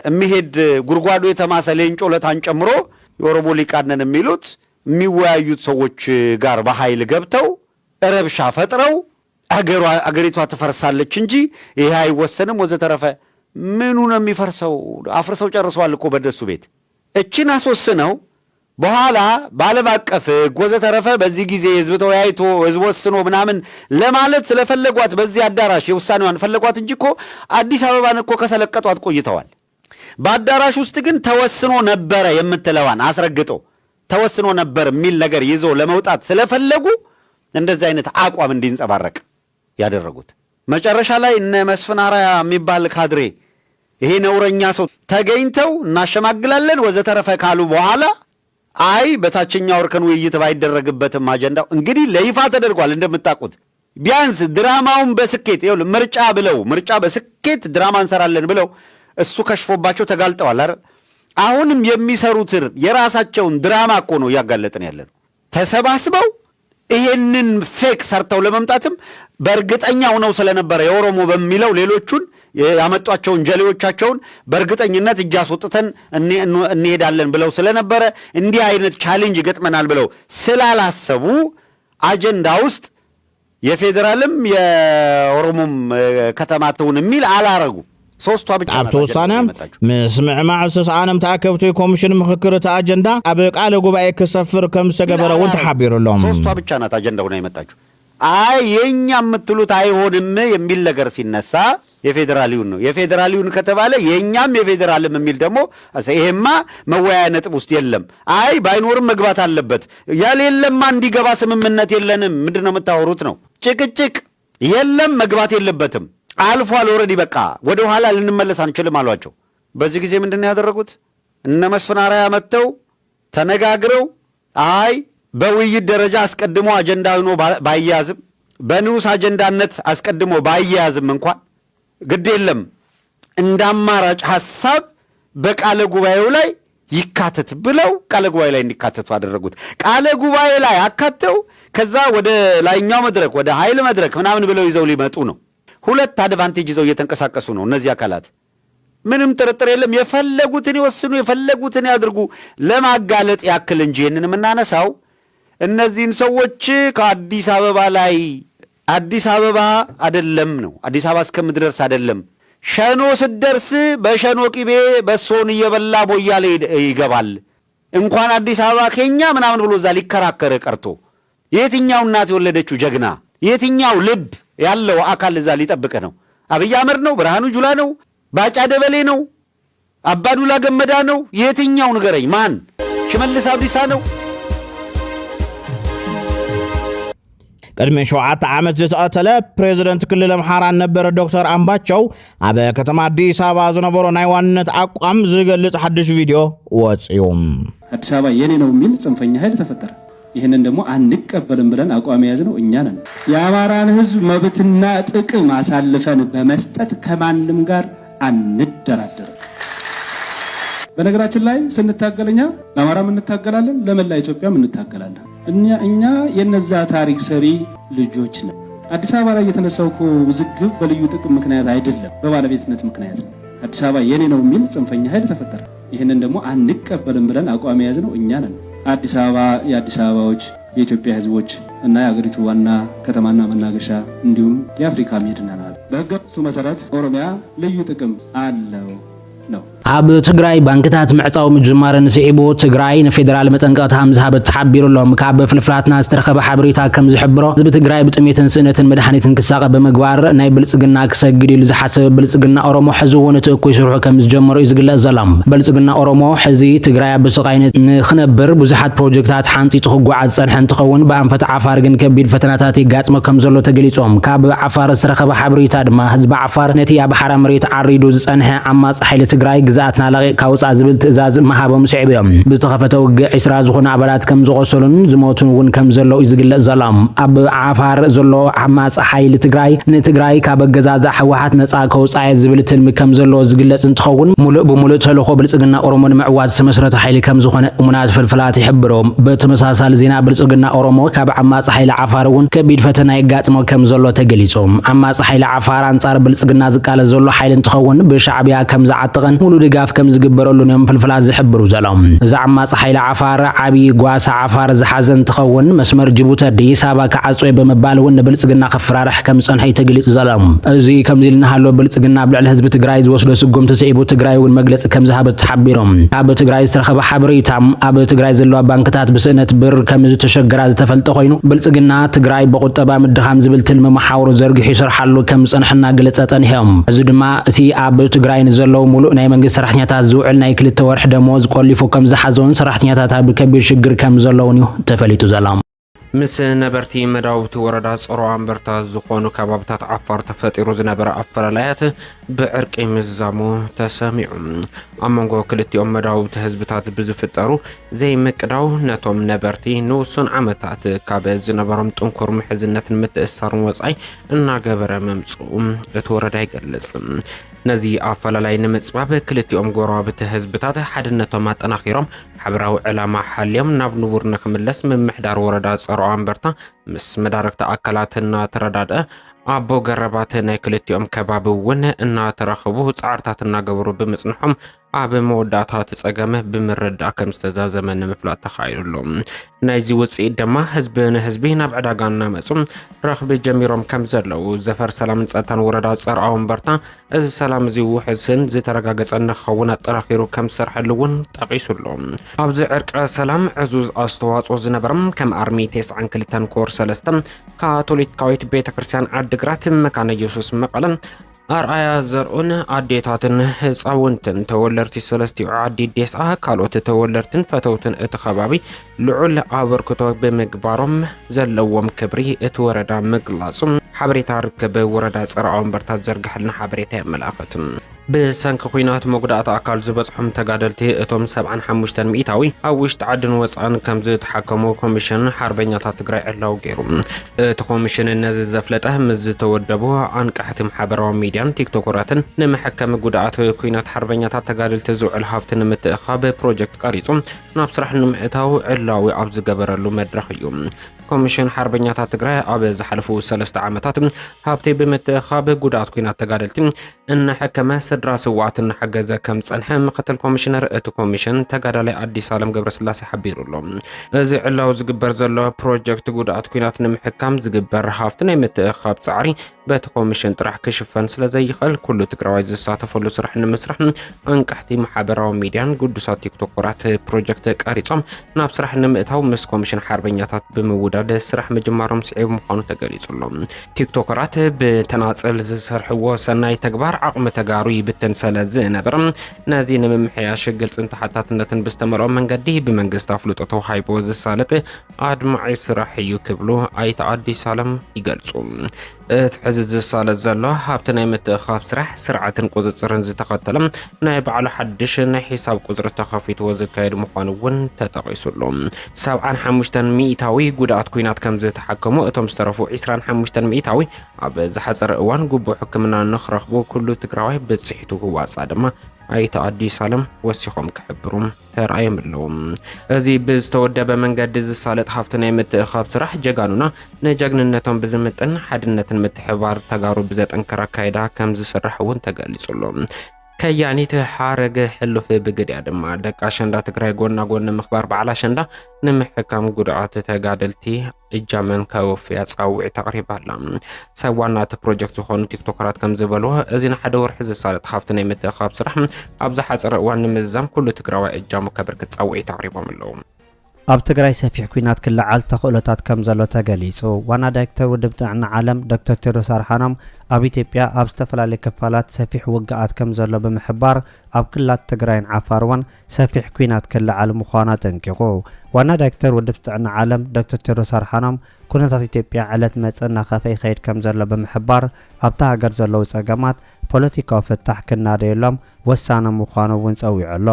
የሚሄድ ጉርጓዶ የተማሰ ሌንጮ ለታን ጨምሮ የኦሮሞ ሊቃነን የሚሉት የሚወያዩት ሰዎች ጋር በኃይል ገብተው ረብሻ ፈጥረው አገሪቷ ትፈርሳለች እንጂ ይሄ አይወሰንም ወዘተረፈ ምኑ ነው የሚፈርሰው? አፍርሰው ጨርሰዋል እኮ በደሱ ቤት እቺን አስወስነው በኋላ ባለም አቀፍ ወዘተረፈ በዚህ ጊዜ ህዝብ ተወያይቶ ህዝብ ወስኖ ምናምን ለማለት ስለፈለጓት በዚህ አዳራሽ የውሳኔዋን ፈለጓት እንጂ እኮ አዲስ አበባን እኮ ከሰለቀጧት ቆይተዋል። በአዳራሽ ውስጥ ግን ተወስኖ ነበረ የምትለዋን አስረግጦ ተወስኖ ነበር የሚል ነገር ይዞ ለመውጣት ስለፈለጉ እንደዚህ አይነት አቋም እንዲንጸባረቅ ያደረጉት። መጨረሻ ላይ እነ መስፍን አርአያ የሚባል ካድሬ ይሄ ነውረኛ ሰው ተገኝተው እናሸማግላለን ወዘተረፈ ካሉ በኋላ አይ በታችኛው እርከን ውይይት ባይደረግበትም አጀንዳው እንግዲህ ለይፋ ተደርጓል። እንደምታውቁት ቢያንስ ድራማውን በስኬት ይኸውልህ ምርጫ በስኬት ድራማ እንሰራለን ብለው እሱ ከሽፎባቸው ተጋልጠዋል አይደል? አሁንም የሚሰሩት የራሳቸውን ድራማ እኮ ነው እያጋለጥን ያለ ነው። ተሰባስበው ይሄንን ፌክ ሰርተው ለመምጣትም በእርግጠኛ ሆነው ስለነበረ የኦሮሞ በሚለው ሌሎቹን ያመጧቸውን ጀሌዎቻቸውን በእርግጠኝነት እጅ አስወጥተን እንሄዳለን ብለው ስለነበረ እንዲህ አይነት ቻሌንጅ ይገጥመናል ብለው ስላላሰቡ አጀንዳ ውስጥ የፌዴራልም የኦሮሞም ከተማ ትሁን የሚል አላረጉ። ሶስቷ ብቻ አብቶ ወሳነ ምስ ምዕማዕ ሰሳንም ተአከብቶ ኮሚሽን ምክክር አጀንዳ አብ ቃለ ጉባኤ ከሰፍር ከም ሰገበረ ወንት ሓቢሩሎም ሶስቷ ብቻ ናት አጀንዳው ነው የመጣችው። አይ የኛ የምትሉት አይሆንም የሚል ነገር ሲነሳ የፌዴራሊውን ነው የፌዴራሊውን ከተባለ የኛም የፌዴራልም የሚል ደግሞ ይሄማ መወያያ ነጥብ ውስጥ የለም። አይ ባይኖርም መግባት አለበት ያለለማ እንዲገባ ስምምነት የለንም ምንድነው የምታወሩት ነው ጭቅጭቅ የለም መግባት የለበትም አልፏል ኦሬዲ በቃ ወደ ኋላ ልንመለስ አንችልም አሏቸው። በዚህ ጊዜ ምንድነው ያደረጉት? እነ መስፍን አርአያ መጥተው ተነጋግረው አይ በውይይት ደረጃ አስቀድሞ አጀንዳ ሆኖ ባይያዝም በንዑስ አጀንዳነት አስቀድሞ ባይያዝም እንኳን ግድ የለም እንደ አማራጭ ሐሳብ በቃለ ጉባኤው ላይ ይካተት ብለው ቃለ ጉባኤ ላይ እንዲካተቱ አደረጉት። ቃለ ጉባኤ ላይ አካተው ከዛ ወደ ላይኛው መድረክ ወደ ኃይል መድረክ ምናምን ብለው ይዘው ሊመጡ ነው። ሁለት አድቫንቴጅ ይዘው እየተንቀሳቀሱ ነው እነዚህ አካላት። ምንም ጥርጥር የለም የፈለጉትን ይወስኑ የፈለጉትን ያድርጉ ለማጋለጥ ያክል እንጂ ይህንን የምናነሳው እነዚህን ሰዎች ከአዲስ አበባ ላይ አዲስ አበባ አይደለም ነው አዲስ አበባ እስከምትደርስ አይደለም ሸኖ ስትደርስ በሸኖ ቂቤ በሶን እየበላ ቦያሌ ይገባል እንኳን አዲስ አበባ ከኛ ምናምን ብሎ እዛ ሊከራከር ቀርቶ የትኛው እናት የወለደችው ጀግና የትኛው ልብ ያለው አካል እዛ ሊጠብቅ ነው? አብይ አህመድ ነው? ብርሃኑ ጁላ ነው? ባጫ ደበሌ ነው? አባዱላ ገመዳ ነው? የትኛው ንገረኝ? ማን? ሽመልስ አብዲሳ ነው? ቅድሚ 7 ዓመት ዝተቐተለ ፕሬዝደንት ክልል አምሓራ ነበረ ዶክተር አምባቸው አበ ከተማ አዲስ አበባ ዝነበሮ ናይ ዋንነት አቋም ዝገልጽ ሐድሽ ቪዲዮ ወጽዩ። አዲስ አበባ የኔ ነው የሚል ጽንፈኛ ኃይል ተፈጠረ። ይህንን ደግሞ አንቀበልም ብለን አቋም የያዝነው እኛ ነን። የአማራን ህዝብ መብትና ጥቅም አሳልፈን በመስጠት ከማንም ጋር አንደራደርም። በነገራችን ላይ ስንታገልኛ ለአማራም እንታገላለን፣ ለመላ ኢትዮጵያም እንታገላለን። እኛ የነዛ ታሪክ ሰሪ ልጆች ነን። አዲስ አበባ ላይ የተነሳው እኮ ውዝግብ በልዩ ጥቅም ምክንያት አይደለም፣ በባለቤትነት ምክንያት ነው። አዲስ አበባ የኔ ነው የሚል ጽንፈኛ ኃይል ተፈጠረ። ይህንን ደግሞ አንቀበልም ብለን አቋም የያዝነው እኛ ነን። አዲስ አበባ የአዲስ አበባዎች የኢትዮጵያ ህዝቦች እና የአገሪቱ ዋና ከተማና መናገሻ እንዲሁም የአፍሪካ መዲና ናት። በህገ መንግስቱ መሰረት ኦሮሚያ ልዩ ጥቅም አለው ነው። ኣብ ትግራይ ባንክታት ምዕፃው ምጅማር ንስዒቡ ትግራይ ንፌደራል መጠንቀቕታ ምዝሃበት ተሓቢሩሎም ካብ ፍልፍላትና ዝተረኸበ ሓበሬታ ከም ዝሕብሮ ህዝቢ ትግራይ ብጥሜትን ስእነትን መድሓኒትን ክሳቐ ብምግባር ናይ ብልፅግና ክሰግድ ኢሉ ዝሓሰበ ብልፅግና ኦሮሞ ሕዚ እውን እቲ እኩይ ስርሑ ከም ዝጀመሩ እዩ ዝግለጽ ዘሎ። ብልፅግና ኦሮሞ ሕዚ ትግራይ ኣብ ስቃይነት ንኽነብር ብዙሓት ፕሮጀክታት ሓንጢጡ ክጓዓዝ ፀንሐ እንትኸውን ብኣንፈት ዓፋር ግን ከቢድ ፈተናታት ይጋጥሞ ከም ዘሎ ተገሊጾም። ካብ ዓፋር ዝተረኸበ ሓበሬታ ድማ ህዝቢ ዓፋር ነቲ ኣብ ሓራ መሬት ዓሪዱ ዝፀንሐ ዓማፅ ሓይሊ ትግራይ ግዛኣትና ለቂቕካ ውፃእ ዝብል ትእዛዝ መሃቦም ስዒቡ እዮም። ብዝተኸፈተ ውግእ 20 ዝኾኑ ኣባላት ከም ዝቆሰሉን ዝሞቱን እውን ከም ዘለዉ እዩ ዝግለጽ ዘሎ። ኣብ ዓፋር ዘሎ ዓማፅ ሓይሊ ትግራይ ንትግራይ ካብ ኣገዛዛእ ሕወሓት ነፃ ከውፃእ ዝብል ትልሚ ከም ዘለዎ ዝግለጽ እንትኸውን ሙሉእ ብሙሉእ ተልእኮ ብልፅግና ኦሮሞ ንምዕዋት ዝተመስረተ ሓይሊ ከም ዝኾነ እሙናት ፍልፍላት ይሕብሮ። ብተመሳሳሊ ዜና ብልፅግና ኦሮሞ ካብ ዓማፅ ሓይሊ ዓፋር እውን ከቢድ ፈተና ይጋጥሞ ከም ዘሎ ተገሊጾም። ዓማፅ ሓይሊ ዓፋር ኣንጻር ብልፅግና ዝቃለስ ዘሎ ሓይሊ እንትኸውን ብሻዕብያ ከም ዝዓጠቐን ሙሉ ድጋፍ ከም ዝግበረሉን እዮም ፍልፍላት ዝሕብሩ ዘሎም። እዚ ዓማፅ ሓይሊ ዓፋር ዓብይ ጓሳ ዓፋር ዝሓዘ እንትኸውን መስመር ጅቡቲ አዲስ አበባ ክዓፅዮ ብምባል እውን ንብልፅግና ከፍራርሕ ከም ፀንሐ ተገሊጹ ዘሎም። እዚ ከምዚ ኢልና ሃሎ ብልፅግና ብልዕሊ ህዝቢ ትግራይ ዝወስዶ ስጉም ተሰዒቡ ትግራይ እውን መግለፂ ከም ዝሃበት ተሓቢሮም። ኣብ ትግራይ ዝተረኸበ ሓበሬታ ኣብ ትግራይ ዘለዋ ባንክታት ብስእነት ብር ከም ዝተሸገራ ዝተፈልጠ ኮይኑ ብልፅግና ትግራይ ብቁጠባ ምድኻም ዝብል ትልሚ መሓውሩ ዘርጊሑ ይሰርሓሉ ከም ፀንሐና ገለፀ ጠንሕዮም። እዚ ድማ እቲ ኣብ ትግራይ ንዘለዉ ሙሉእ ናይ መንግስቲ ሰራሕተኛታት ዝውዕል ናይ 2 ወርሒ ደሞዝ ቆሊፉ ከም ዝሓዘውን ሰራሕተኛታት ኣብ ከቢድ ሽግር ከም ዘለውን እዩ ተፈሊጡ ዘሎ። ምስ ነበርቲ መዳውቲ ወረዳ ፀሮ ኣንበርታ ዝኾኑ ከባቢታት ዓፋር ተፈጢሩ ዝነበረ ኣፈላላያት ብዕርቂ ምዛሙ ተሰሚዑ። ኣብ መንጎ ክልቲኦም መዳውቲ ህዝብታት ብዝፍጠሩ ዘይምቅዳው ነቶም ነበርቲ ንውሱን ዓመታት ካብ ዝነበሮም ጥንኩር ምሕዝነትን ምትእስሳርን ወፃኢ እናገበረ መምፅኡ እቲ ወረዳ ይገልጽ። ነዚ ኣፈላላይ ንምፅባብ ክልቲኦም ጎረባብቲ ህዝብታት ሓድነቶም ኣጠናኺሮም ሓበራዊ ዕላማ ሓልዮም ናብ ንቡር ንኽምለስ ምምሕዳር ወረዳ ፀሮ ኣንበርታ ምስ መዳረግቲ ኣካላት እናተረዳድአ ኣቦ ገረባት ናይ ክልቲኦም ከባቢ እውን እናተረኸቡ ፃዕርታት እናገበሩ ብምፅንሖም ኣብ መወዳእታ ፀገም ብምርዳእ ከም ዝተዛዘመ ንምፍላጥ ተኻይሉሎ። ናይዚ ውፅኢት ድማ ህዝቢ ንህዝቢ ናብ ዕዳጋ እናመፁ ረኽቢ ጀሚሮም ከም ዘለው ዘፈር ሰላምን ፀጥታን ወረዳ ፀሮ ኣንበርታ እዚ ሰላም እዚ ውሕስን ዝተረጋገፀ ንኽኸውን ኣጠናኺሩ ከም ዝሰርሐሉ እውን ጠቒሱሎ። ኣብዚ ዕርቀ ሰላም ዕዙዝ ኣስተዋፅኦ ዝነበረም ከም ኣርሚ 92 ኮር 3 ካቶሊካዊት ቤተክርስትያን ዓዲግራት መካነ ኢየሱስ መቐለ ኣርኣያ ዘርኡን ኣዴታትን ህፃውንትን ተወለድቲ ሰለስቲኡ ዓዲ ዴስኣ ካልኦት ተወለድትን ፈተውትን እቲ ከባቢ ልዑል ኣበርክቶ ብምግባሮም ዘለዎም ክብሪ እቲ ወረዳ ምግላጹ ሓበሬታ ርክብ ወረዳ ፀሮ ኣንበርታ ዘርግሐልና ሓበሬታ የመላኽት። ብሰንኪ ኩናት መጉዳእቲ ኣካል ዝበፅሖም ተጋደልቲ እቶም 75 ሚእታዊ ኣብ ውሽጢ ዓድን ወፃእን ከም ዝተሓከሙ ኮሚሽን ሓርበኛታት ትግራይ ዕላው ገይሩ። እቲ ኮሚሽን ነዚ ዘፍለጠ ምስ ዝተወደቡ ኣንቃሕቲ ማሕበራዊ ሚድያን ቲክቶከራትን ንመሐከሚ ጉድኣት ኩናት ሓርበኛታት ተጋደልቲ ዝውዕል ሃፍቲ ንምትእኻብ ፕሮጀክት ቀሪጹ ናብ ስራሕ ንምእታው ዕላዊ ኣብ ዝገበረሉ መድረኽ እዩ። ኮሚሽን ሓርበኛታት ትግራይ ኣብ ዝሓለፉ 3 ዓመታት ሃብቲ ብምትእኻብ ጉድኣት ኩናት ተጋደልቲ እናሐከመ ስድራ ስዋዕት እናሐገዘ ከም ፀንሐ ምክትል ኮሚሽነር እቲ ኮሚሽን ተጋዳላይ ኣዲስ ዓለም ገብረስላሴ ሓቢሩሎ። እዚ ዕላው ዝግበር ዘሎ ፕሮጀክት ጉድኣት ኩናት ንምሕካም ዝግበር ሃፍቲ ናይ ምትእኻብ ፃዕሪ በቲ ኮሚሽን ጥራሕ ክሽፈን ስለዘይኽእል ኩሉ ትግራዋይ ዝሳተፈሉ ስራሕ ንምስራሕ አንቃሕቲ ማሕበራዊ ሚድያን ቅዱሳት ቲክቶከራት ፕሮጀክት ቀሪጾም ናብ ስራሕ ንምእታው ምስ ኮሚሽን ሓርበኛታት ብምውዳድ ስራሕ ምጅማሮም ስዒብ ምዃኑ ተገሊጹሎም ቲክቶከራት ብተናጽል ዝሰርሕዎ ሰናይ ተግባር ዓቕሚ ተጋሩ ይብትን ስለ ዝነበረ ነዚ ንምምሕያሽ ግልጽን ተሓታትነትን ብዝተመርኦ መንገዲ ብመንግስቲ ኣፍልጦ ተዋሂቦ ዝሳለጥ ኣድማዒ ስራሕ እዩ ክብሉ ኣይተ ኣዲስ ዓለም ይገልጹ እቲ ሕዚ ዝሳለጥ ዘሎ ሃብቲ ናይ ምትእኻብ ስራሕ ስርዓትን ቁፅፅርን ዝተኸተለ ናይ ባዕሉ ሓድሽ ናይ ሒሳብ ቁፅሪ ተኸፊትዎ ዝካየድ ምዃኑ እውን ተጠቒሱሉ 75 ሚእታዊ ጉድኣት ኩናት ከም ዝተሓከሙ እቶም ዝተረፉ 25 ሚእታዊ ኣብ ዝሓፀረ እዋን ግቡእ ሕክምና ንኽረኽቡ ኩሉ ትግራዋይ በፂሒቱ ክዋፃእ ድማ ኣይተ ኣዲስ ዓለም ወሲኾም ክሕብሩም ተራእዮም ኣለዉ እዚ ብዝተወደበ መንገዲ ዝሳለጥ ሃብቲ ናይ ምትእኻብ ስራሕ ጀጋኑና ንጀግንነቶም ብዝምጥን ሓድነትን ምትሕባር ተጋሩ ብዘጠንከረ ኣካይዳ ከም ዝስራሕ እውን ተገሊጹሉ ከያኒት ሓረገ ሕሉፍ ብግድያ ድማ ደቂ ኣሸንዳ ትግራይ ጎና ጎኒ ምኽባር በዓል ኣሸንዳ ንምሕካም ጉድኣት ተጋደልቲ እጃመን ከወፍያ ፃውዒት ተቕሪባላ ሰብ ዋና እቲ ፕሮጀክት ዝኾኑ ቲክቶከራት ከም ዝበልዎ እዚ ንሓደ ወርሒ ዝሳለጥ ሃብቲ ናይ ምትእኻብ ስራሕ ኣብ ዝሓፀረ እዋን ንምዛም ኩሉ ትግራዋይ እጃሙ ከብርክት ፃውዒት ተቕሪቦም ኣለዉ ኣብ ትግራይ ሰፊሕ ኩናት ክለዓል ተኽእሎታት ከም ዘሎ ተገሊጹ ዋና ዳይሬክተር ውድብ ጥዕና ዓለም ዶክተር ቴድሮስ ኣድሓኖም ኣብ ኢትዮጵያ ኣብ ዝተፈላለዩ ክፋላት ሰፊሕ ውግኣት ከም ዘሎ ብምሕባር ኣብ ክልላት ትግራይን ዓፋር እውን ሰፊሕ ኩናት ክለዓል ምዃኑ ጠንቂቑ ዋና ዳይሬክተር ውድብ ጥዕና ዓለም ዶክተር ቴድሮስ ኣድሓኖም ኩነታት ኢትዮጵያ ዕለት መጽእ እናኸፈ ይኸይድ ከም ዘሎ ብምሕባር ኣብታ ሃገር ዘለዉ ጸገማት ፖለቲካዊ ፍታሕ ክናደየሎም ወሳነ ምዃኑ እውን ጸዊዑ ኣሎ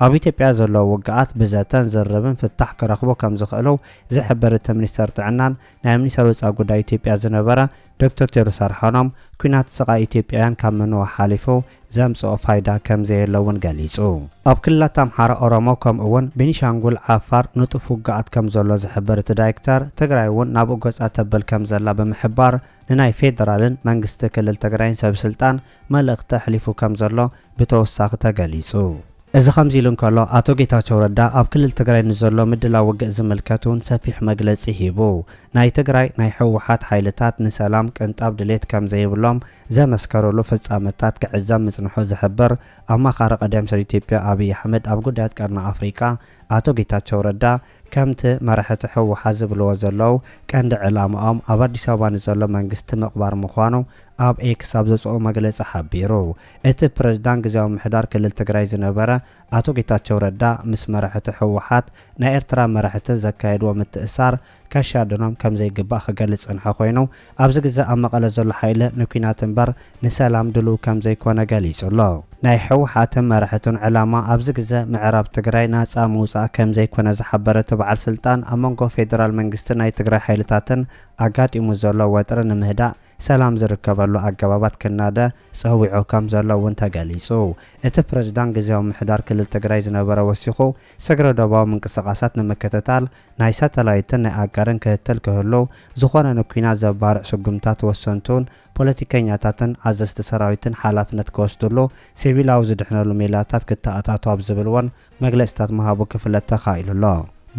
ኣብ ኢትዮጵያ ዘለዉ ውግኣት ብዘተን ዝርብን ፍታሕ ክረኽቡ ከም ዝኽእሉ ዝሕብር እቲ ሚኒስተር ጥዕናን ናይ ሚኒስተር ወፃኢ ጉዳይ ኢትዮጵያ ዝነበረ ዶክተር ቴድሮስ ኣድሓኖም ኩናት ስቃይ ኢትዮጵያውያን ካብ ምንዋ ሓሊፉ ዘምጽኦ ፋይዳ ከም ዘየለውን ገሊጹ ኣብ ክልላት ኣምሓራ ኦሮሞ ከምኡ እውን ቤኒሻንጉል ዓፋር ንጡፍ ውግኣት ከም ዘሎ ዝሕብር እቲ ዳይሬክተር ትግራይ እውን ናብ እጎጻ ተብል ከም ዘላ ብምሕባር ንናይ ፌደራልን መንግስቲ ክልል ትግራይን ሰብ ስልጣን መልእኽቲ ኣሕሊፉ ከም ዘሎ ብተወሳኺ ተገሊጹ እዚ ከምዚ ኢሉ እንከሎ ኣቶ ጌታቸው ረዳ ኣብ ክልል ትግራይ ንዘሎ ምድላው ውግእ ዝምልከቱን ሰፊሕ መግለጺ ሂቡ ናይ ትግራይ ናይ ሕወሓት ሓይልታት ንሰላም ቅንጣብ ድሌት ከም ዘይብሎም ዘመስከረሉ ፍጻመታት ክዕዘብ ምጽንሑ ዝሕብር ኣማኻሪ ቀዳማይ ሚኒስትር ኢትዮጵያ ኣብይ ኣሕመድ ኣብ ጉዳያት ቀርኒ ኣፍሪካ ኣቶ ጌታቸው ረዳ ከምቲ መራሕቲ ሕወሓት ዝብልዎ ዘለዉ ቀንዲ ዕላምኦም ኣብ ኣዲስ ኣበባ ንዘሎ መንግስቲ ምቕባር ምዃኑ ኣብ ኤክስ ኣብ ዘጽኦ መግለጺ ሓቢሩ እቲ ፕረዝዳንት ግዜያዊ ምሕዳር ክልል ትግራይ ዝነበረ ኣቶ ጌታቸው ረዳ ምስ መራሕቲ ሕወሓት ናይ ኤርትራ መራሕቲ ዘካየድዎ ምትእሳር ከሻድኖም ከም ዘይግባእ ክገልጽ ጽንሐ ኮይኑ ኣብዚ ግዜ ኣብ መቐለ ዘሎ ሓይሊ ንኩናት እምበር ንሰላም ድልው ከም ዘይኮነ ገሊጹ ኣሎ ናይ ሕወሓትን መራሕቱን ዕላማ ኣብዚ ግዜ ምዕራብ ትግራይ ናጻ ምውፃእ ከም ዘይኮነ ዝሓበረ እቲ በዓል ስልጣን ኣብ መንጎ ፌደራል መንግስቲ ናይ ትግራይ ሓይልታትን ኣጋጢሙ ዘሎ ወጥሪ ንምህዳእ ሰላም ዝርከበሉ ኣገባባት ክናደ ጸዊዑ ከም ዘሎ እውን ተገሊጹ እቲ ፕረዝዳንት ግዜያዊ ምሕዳር ክልል ትግራይ ዝነበረ ወሲኹ ሰግረ ደባዊ ምንቅስቓሳት ንምክትታል ናይ ሳተላይትን ናይ ኣጋርን ክትትል ክህሉ ዝኾነ ንኩናት ዘባርዕ ስጉምታት ወሰንቱን ፖለቲከኛታትን ኣዘዝቲ ሰራዊትን ሓላፍነት ክወስድሉ ሲቪላዊ ዝድሕነሉ ሜላታት ክተኣታቱ ኣብ ዝብልዎን መግለጽታት መሃቡ ክፍለጥ ተኻኢሉ ኣሎ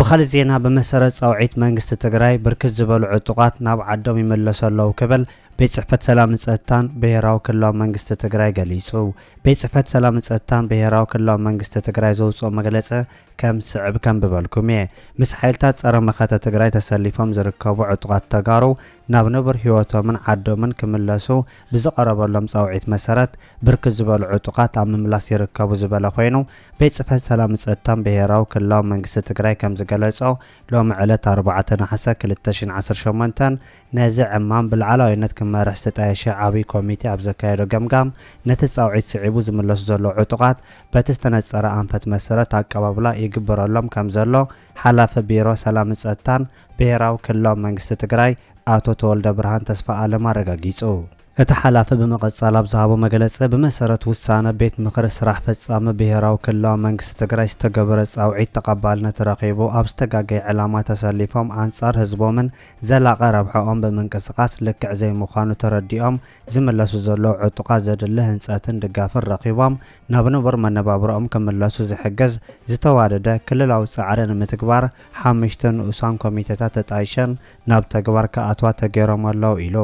بخالي زينا بمسارة صوعيت منجست تجراي بركز زبالو عطوقات ناب عدم يملس الله كبل بيت صحفة سلام نسأتان بهراو كلام منجست تجراي جليسو بيت صحفة سلام نسأتان بهراو كلام منجست تجراي زوجو مجلسه كم صعب كم ببالكمية مس حيلتات أرى مخاطة تجراي تسليفهم زركبوا عطوقات تجارو ناب نبر هيوتو من عدو من كملسو بزقرب اللهم صوعيت مسارات بركز زبالو عطوقات عم ملاس يركبوا زبالة خوينو بيت صحفة سلام نسأتان بهراو كلام منجست تجراي كم زجلسو لو معلت 4 حسا كل 10 شمنتان نازع عمان بالعلاينات كما رح ستعيش عابي كوميتي أبزكايرو جمجام نتساوعيت سعيبو زملس زلو عطوقات بتستنصر أنفت مسارات عقبابلا يجبر اللهم كم زلو حلاف بيرو سلام نسأتان بهراو كلام منجست تجراي آتو تولد برهان تسفى على ما رجعيسو እተሓላፈ በመቀጸል አብዛሃቦ መግለጽ በመሰረት ውሳነ ቤት ምክር ስራሕ ፈጻመ ብሔራዊ ክልላዊ መንግስቲ ትግራይ ዝተገበረ ጻውዒት ተቀባልነት ረኺቡ ኣብ ዝተጋገየ ዕላማ ተሰሊፎም አንጻር ህዝቦምን ዘላቀ ረብሖም በመንቀስቃስ ልክዕ ዘይምዃኑ ተረዲኦም ዝመለሱ ዘለዉ ዕጡቃት ዘድሊ ህንጸትን ድጋፍን ረኺቦም ናብ ነበር መነባብሮኦም ክምለሱ ዝሕግዝ ዝተዋደደ ክልላዊ ጻዕሪ ንምትግባር 5 ንኡሳን ኮሚቴታት ተጣይሸን ናብ ተግባር ከኣትዋ ተገይሮም ኣለዉ ኢሉ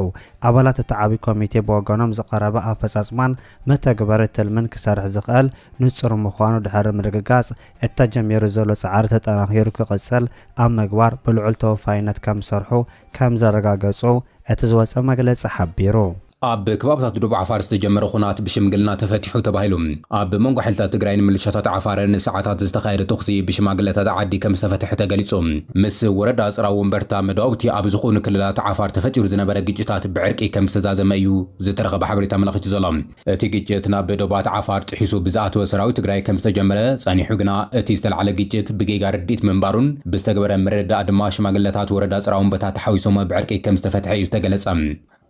አባላት ተዓቢ ኮሚቴ በወገኖም ዝቀረበ አፈጻጽማን መተግበር ተልምን ክሰርሕ ዝኽእል ንጹር ምዃኑ ድሕሪ ምርግጋጽ እተጀሚሩ ዘሎ ጻዕሪ ተጠናኺሩ ክቕጽል ኣብ ምግባር ብልዑል ተወፋይነት ከም ሰርሑ ከም ዘረጋገጹ እቲ ዝወፀ መግለጺ ሓቢሩ ኣብ ከባብታት ደቡብ ዓፋር ዝተጀመረ ኩናት ብሽምግልና ተፈቲሑ ተባሂሉ ኣብ መንጎ ሓይልታት ትግራይን ምልሻታት ዓፋርን ሰዓታት ዝተኻየደ ተኽሲ ብሽማግለታት ዓዲ ከም ዝተፈትሐ ተገሊጹ ምስ ወረዳ ጽራው ወንበርታ መዳውቲ ኣብ ዝኾኑ ክልላት ዓፋር ተፈጢሩ ዝነበረ ግጭታት ብዕርቂ ከም ዝተዛዘመ እዩ ዝተረኸበ ሓበሬታ መላኺቱ ዘሎ እቲ ግጭት ናብ ደቡባት ዓፋር ጥሒሱ ብዝኣተወ ሰራዊት ትግራይ ከም ዝተጀመረ ጸኒሑ ግና እቲ ዝተልዓለ ግጭት ብጌጋ ርዲት ምንባሩን ብዝተገበረ መረዳእ ድማ ሽማግለታት ወረዳ ጽራው ወንበርታ ተሓዊሶም ብዕርቂ ከም ዝተፈትሐ እዩ ተገለጸ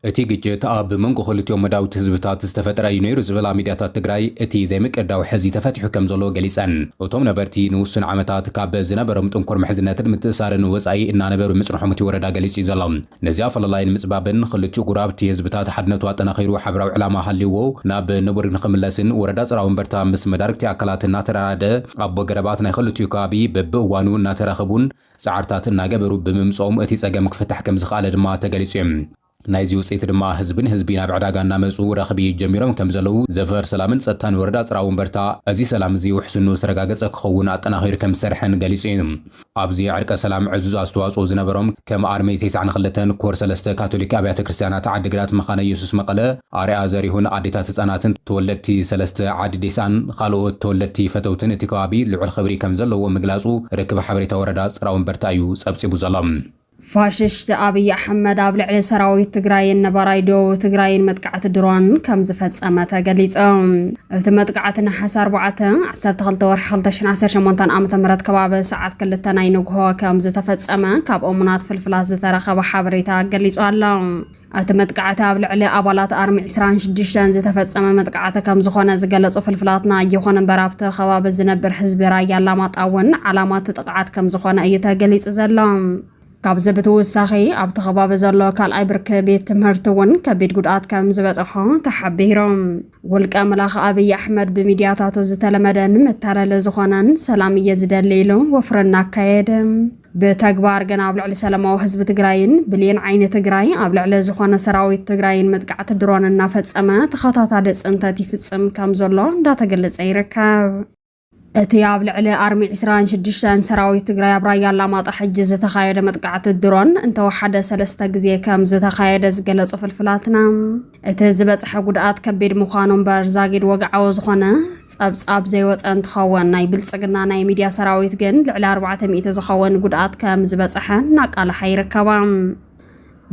እቲ ግጭት ኣብ መንጎ ክልቲኦም መዳውቲ ህዝብታት ዝተፈጠረ እዩ ነይሩ ዝብላ ሚድያታት ትግራይ እቲ ዘይምቅዳው ሕዚ ተፈቲሑ ከም ዘሎ ገሊጸን እቶም ነበርቲ ንውሱን ዓመታት ካብ ዝነበሮም ጥንኩር ምሕዝነትን ምትእሳርን ወጻኢ እናነበሩ ምጽንሖም እቲ ወረዳ ገሊጹ እዩ ዘሎ ነዚያ ፈለላይን ምጽባብን ክልቲኡ ጉራብቲ ህዝብታት ሓድነቱ ኣጠናኺሩ ሓብራዊ ዕላማ ሃልይዎ ናብ ንቡር ንኽምለስን ወረዳ ጽራው ወንበርታ ምስ መዳርክቲ ኣካላት እናተራዳደ ኣቦ ገረባት ናይ ክልቲኡ ከባቢ በብእዋኑ እናተራኸቡን ጻዕርታት እናገበሩ ብምምጾም እቲ ጸገም ክፍታሕ ከም ዝኽኣለ ድማ ተገሊጹ እዩ ናይዚ ውጽኢት ድማ ህዝብን ህዝቢ ናብ ዕዳጋ እናመጹ ረኽቢ ጀሚሮም ከም ዘለዉ ዘፈር ሰላምን ጸጥታን ወረዳ ጽራው ወንበርታ እዚ ሰላም እዚ ውሕስኑ ዝተረጋገጸ ክኸውን ኣጠናኺሩ ከም ዝሰርሐን ገሊጹ እዩ ኣብዚ ዕርቀ ሰላም ዕዙዝ ኣስተዋጽኦ ዝነበሮም ከም ኣርሚ 92 ኮር 3 ካቶሊክ ኣብያተ ክርስቲያናት ዓዲግራት መኻነ ኢየሱስ መቐለ ኣርያ ዘሪሁን ኣዴታት ህጻናትን ተወለድቲ 3 ዓዲ ዴሳን ካልኦት ተወለድቲ ፈተውትን እቲ ከባቢ ልዑል ክብሪ ከም ዘለዎ ምግላጹ ርክብ ሓበሬታ ወረዳ ጽራው ወንበርታ እዩ ጸብጺቡ ዘሎ فاششت أبي أحمد أبلع سراويت تجراين نبرايدو تجراين متقعت درون كم زفت أمتا قليز متقعتنا حسار بعتها عسر تغلط ورحلت عسر شمونتان أمتا مرات كباب ساعات كل التناين وجهها كم زتفت أما كاب أمنات في الفلاس ترخب حبريتا قليز الله أتمتقعت أبلع أبالات أرمي عسران شديشان زتفت أما متقعت كم زخونا زقلص في الفلاتنا يخون برابت خواب الزنبر حزب راي علامات أون علامات تقعت كم زخونا أيتها قليز زلام ካብ ዝተወሳኺ ኣብ ተኸባቢ ዘሎ ካልኣይ ብርኪ ቤት ትምህርቲ እውን ከቢድ ጉድኣት ከም ዝበፅሖ ተሓቢሮም ውልቀ መላኽ ኣብይ ኣሕመድ ብሚድያታቱ ዝተለመደ ንምታለለ ዝኾነን ሰላም እየ ዝደሊ ኢሉ ወፍሪ እናካየደ ብተግባር ግን ኣብ ልዕሊ ሰላማዊ ህዝቢ ትግራይን ብልየን ዓይኒ ትግራይ ኣብ ልዕሊ ዝኾነ ሰራዊት ትግራይን መጥቃዕቲ ድሮን እናፈጸመ ተኸታታሊ ጽንተት ይፍጽም ከም ዘሎ እንዳተገለጸ ይርከብ እቲ ኣብ ልዕሊ ኣርሚ 26 ሰራዊት ትግራይ ኣብ ራያ ኣላማጣ ሕጂ ዝተኻየደ መጥቃዕቲ ድሮን እንተወሓደ 3 ግዜ ከም ዝተኻየደ ዝገለጹ ፍልፍላትና እቲ ዝበፅሐ ጉድኣት ከቢድ ምዃኑ እምበር ዛጊድ ወግዓዊ ዝኾነ ጸብጻብ ዘይወፀ እንትኸውን ናይ ብልጽግና ናይ ሚድያ ሰራዊት ግን ልዕሊ 400 ዝኸውን ጉድኣት ከም ዝበፅሐ እናቃልሓ ይርከባ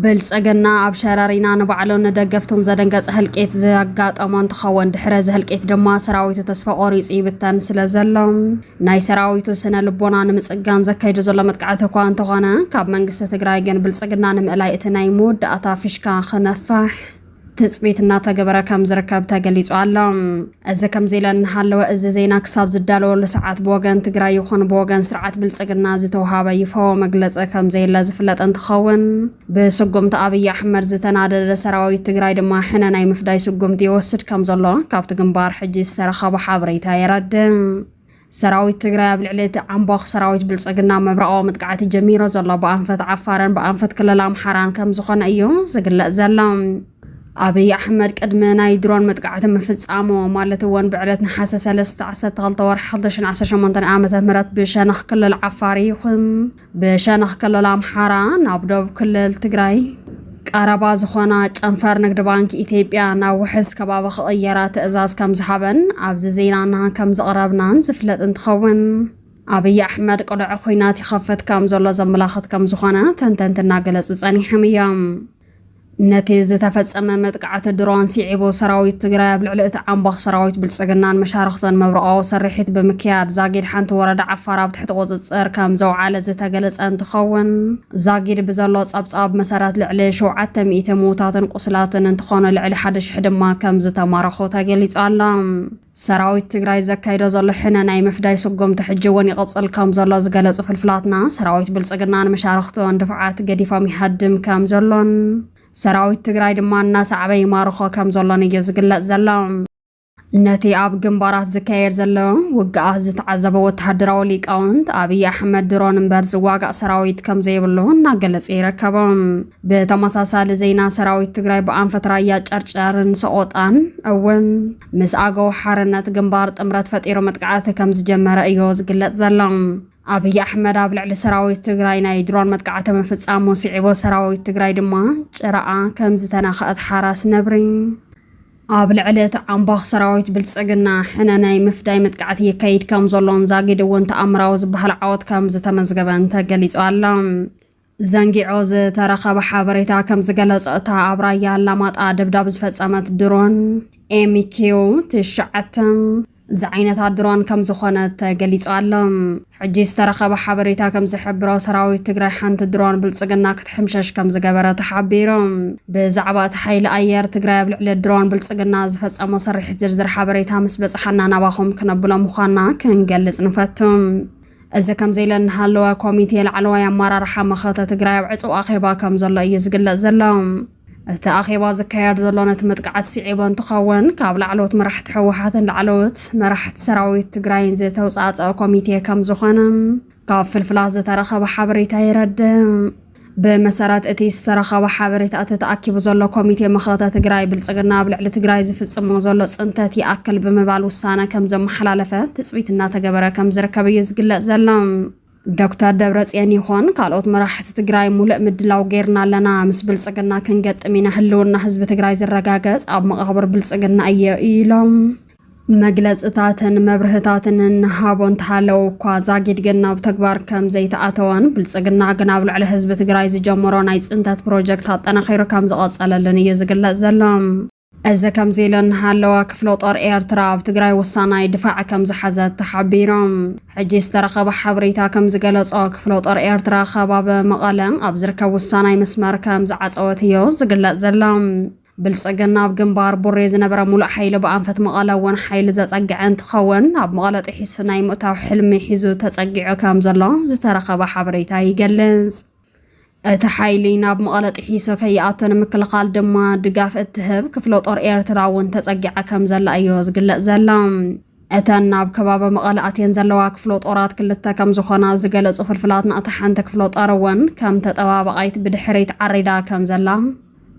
ብልጽግና ኣብ ሸራሪና ንባዕሉ ንደገፍቶም ዘደንገጸ ህልቄት ዘጋጠሞ እንትኸውን ድሕረ ዝህልቄት ድማ ሰራዊቱ ተስፋ ቆሪጹ ይብተን ስለ ዘሎ ናይ ሰራዊቱ ስነ ልቦና ንምጽጋን ዘካይዱ ዘሎ መጥቃዕቲ እኳ እንተኾነ ካብ መንግስቲ ትግራይ ግን ብልጽግና ንምእላይ እቲ ናይ መወዳእታ ፊሽካ ክነፋሕ تثبيت እናተገበረ ከም ዝርከብ ተገሊጹ ኣሎ እዚ ከም ዜለን ሃለወ እዚ ዜና ክሳብ ዝዳለው ለሰዓት በወገን ትግራይ ይኹን በወገን ስርዓት ብልጽግና ዝተውሃበ ይፋዊ መግለጽ ከም ዘየለ ዝፍለጥ እንትኸውን በስጉምቲ ኣብይ ኣሕመድ ዝተናደደ ሰራዊት ትግራይ ድማ ሕነ ናይ ምፍዳይ ስጉምቲ ይወስድ ከም ዘሎ ካብቲ ግንባር ሕጂ ዝተረኸበ ሓበሬታ የረድእ ሰራዊት ትግራይ ኣብ ልዕሊ ዓምባኽ ሰራዊት ብልጽግና መብራቃዊ መጥቃዕቲ ጀሚሮ ዘሎ በኣንፈት ዓፋርን በኣንፈት ክልል ኣምሓራን ከም ዝኾነ እዩ ዝግለጽ ዘሎ أبي أحمد قدم ناي درون متقعت مفصامو مالت وان بعلت نحاس 13 ورح 11 18 عامه مرات بشانخ كل العفاري بشانخ كل الامحاره نابدو كل تግራይ ቀረባ ዝኾነ ጨንፈር ንግድ ባንክ ኢትዮጵያ ናብ ውሕስ ከባቢ ክቕየራ ትእዛዝ ከም ዝሃበን ኣብዚ ዜናና ከም ዝቐረብናን ዝፍለጥ እንትኸውን أبي أحمد قلع خوينات يخفت كم زلو زملاخت كم زخانة تنتنتنا قلت زاني حميام نتي ዝተፈጸመ መጥቃዕቲ ድሮን ሲዒቦ ሰራዊት ትግራይ ኣብ ልዕሊ እቲ ዓምባኽ ሰራዊት ብልጽግናን መሻርክተን መብረቃዊ ሰሪሒት ብምክያድ ዛጊድ ሓንቲ ወረዳ ዓፋር ኣብ ትሕቲ ቁፅጽር ከም ዘውዓለ ዝተገለጸ እንትኸውን ዛጊድ ብዘሎ ጸብጻብ መሰረት ልዕሊ 700 ሞታትን ቁስላትን እንትኾነ ልዕሊ 1000 ድማ ከም ዝተማረኹ ተገሊጹ ኣሎ። ሰራዊት ትግራይ ዘካይዶ ዘሎ ሕነ ናይ ምፍዳይ ስጉም ትሕጅውን ይቕጽል ከም ዘሎ ዝገለጹ ፍልፍላትና ሰራዊት ብልጽግናን መሻርክተን ድፍዓት ገዲፎም ይሃድም ከም ዘሎን ሰራዊት ትግራይ ድማ እናሰዕበ ይማርኾ ከም ዘሎን እዩ ዝግለጽ ዘሎ። ነቲ ኣብ ግንባራት ዝካየድ ዘሎ ውግኣት ዝተዓዘበ ወተሃደራዊ ሊቃውንት ኣብይ ኣሕመድ ድሮን እምበር ዝዋጋእ ሰራዊት ከም ዘይብሉ እናገለጸ ይርከብ። ብተመሳሳሊ ዜና ሰራዊት ትግራይ ብኣንፈት ራያ ጨርጨርን ሰቆጣን እውን ምስ ኣገው ሓርነት ግንባር ጥምረት ፈጢሩ መጥቃዕቲ ከም ዝጀመረ እዩ ዝግለጽ ዘሎ። ኣብይ ኣሕመድ ኣብ ልዕሊ ሰራዊት ትግራይ ናይ ድሮን መጥቃዕቲ ምፍጻሙ ሲዒቦ ሰራዊት ትግራይ ድማ ጭራኣ ከም ዝተናኸአት ሓራስ ነብሪ ኣብ ልዕሊ እቲ ዓምባኽ ሰራዊት ብልጽግና ሕነ ናይ ምፍዳይ መጥቃዕቲ የካይድ ከም ዘሎን ዛጊድ እውን ተኣምራዊ ዝበሃል ዓወት ከም ዝተመዝገበን ተገሊጹ ኣሎ። ዘንጊዖ ዝተረኸበ ሓበሬታ ከም ዝገለጸ እታ ኣብ ራያ ኣላማጣ ደብዳብ ዝፈጸመት ድሮን ኤምኪው 9 زعينة درون كم زخونة تجليس علم حجيز ترخب حبريتا كم زحبرا سراوي تجري حنت درون بالسجنة كتحمشش كم زجبرة تحبيرهم بزعبات حيل أيار تجري بالعلى درون بالسجنة زفس أما صريح زرزر حبريتا مس بس حنا نباهم كنبلا مخانا كن جلس نفتهم إذا كم زيلن هالوا كوميتي العلوى يمر رحمة خطة تجري وعصو أخيبا كم زلا يزجل زلهم تأخيبا زكاير زلونة متقعد سعيبان تخون كابل علوت مرحت حوحات العلوت مرحت سراويت تجراين زي توسعات أو كوميتي كم زخنم كاف في الفلازة ترخب حبريتا يرد بمسارات اتيس ترخب حبريتا تتأكد زلو كوميتي مخاطة تجراي بالسجنا بالعلى تجراي زي في السمو زلو انتاتي أكل بمبال والسانة كم زم حلالفة تثبيت الناتا جبرة كم زركبي يزقل زلم دكتور دبرت يعني خون قالوت مراحة تجراي ملء مدلو غيرنا لنا مس بالسجنا كنجت أمينة هلونا حزب تجراي زرقاقز أب مغبر بالسجنا أي إيلام مجلس إتاتن مبرهتاتن نهابون تحلو كوازاجد جنا بتكبر كم زي تأتوان بالسجنا جنابل على حزب تجراي زي جمرون عيس انتات بروجكت أنا خير كم زقص على اللي يزقل زلام إذا كم زيلن هالوا كفلوت إيرترا بتجراي وصانا دفاع كم زحزت تحبيرهم حجيز ترقب حبريتا كم زجلس كفلوت إيرترا خباب مقالم أبزركا وصانا مسمار كم زعصوتيو زجل زلام بالسجنا بجنبار بريز نبرة ملء حيل بأنفت مقالة ون حيل زسجع أنت خون أب مقالة إحس نايم أو حلمي حزو تسجع كم زلا زترقب حبريتا يجلس تحايلين أب مقالة إحيسو كي أعطنا مكل قال دما دقاف اتهب كفلوت إيرترا وان تسجع كم زلا أيوز قل زلام أتنا بكباب مقالة أتين زلوا كفلوت أورات كلتا كم زخنا زقل صفر فلاتنا أتحان تكفلوت أروان كم تتواب قايت بدحريت عريدا كم زلا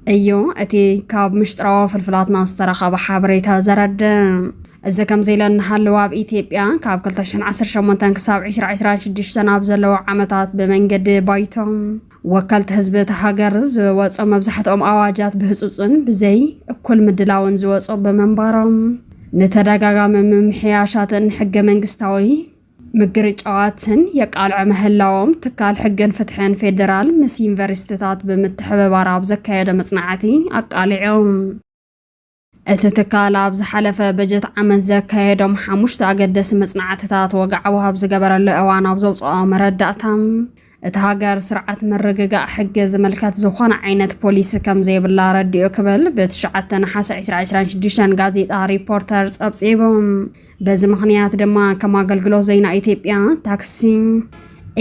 أيو أتي كاب مشتروا في الفلاتنا استرخى بحابريتها زرد إذا كم زيلن هالوا بإثيوبيا كاب كلتاشن 10 شمونتان كساب 10 شديش سنة بزلوا عمتات بمنجد بايتهم وكالت حزب هاجر زوصو مبزحتهم أواجات بهصوصن بزي كل مدلاون زوصو بمنبرهم نتداغاغا ممحياشاتن حق منغستاوي مقرጫዋትን የቃልዕ ምህላዎም ትካል ሕግን ፍትሕን ፌደራል ምስ ዩኒቨርሲቲታት ብምትሕብባር ኣብ ዘካየደ መጽናዕቲ ኣቃሊዖም እቲ ትካል ኣብ ዝሓለፈ በጀት ዓመት ዘካየዶም 5 ኣገደሲ መጽናዕትታት ወግዓዊ ኣብ ዝገበረሉ እዋን ኣብ ዘውፅኦ መረዳእታ እቲ ሃገር ስርዓት መረጋጋዕ ሕጊ ዝምልከት ዝኾነ ዓይነት ፖሊሲ ከም ዘይብላ ረዲኡ ክብል ብ9 ነሓሴ 2026 ጋዜጣ ሪፖርተር ጸብጺቦም በዚ ምኽንያት ድማ ከም ኣገልግሎት ዜና ኢትዮጵያ ታክሲ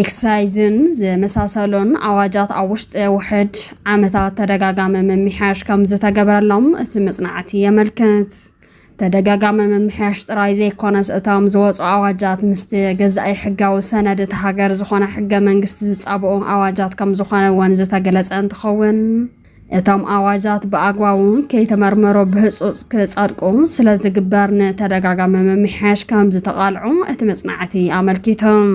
ኤክሳይዝን ዝመሳሰሉን ኣዋጃት ኣብ ውሽጢ ውሕድ ዓመታት ተደጋጋሚ ምምሕያሽ ከም ዝተገበረሎም እቲ መጽናዕቲ የመልክት ተደጋጋሚ ምምሕያሽ ጥራይ ዘይኮነስ እቶም ዝወፁ ኣዋጃት ምስቲ ገዛኢ ሕጋዊ ሰነድ እቲ ሃገር ዝኾነ ሕገ መንግስቲ ዝጻብኡ ኣዋጃት ከም ዝኾነ እውን ዝተገለጸ እንትኸውን እቶም ኣዋጃት ብኣግባቡ ከይተመርመሩ ብህፁፅ ክጸድቁ ስለ ዝግበር ንተደጋጋሚ ምምሕያሽ ከም ዝተቓልዑ እቲ መጽናዕቲ ኣመልኪቶም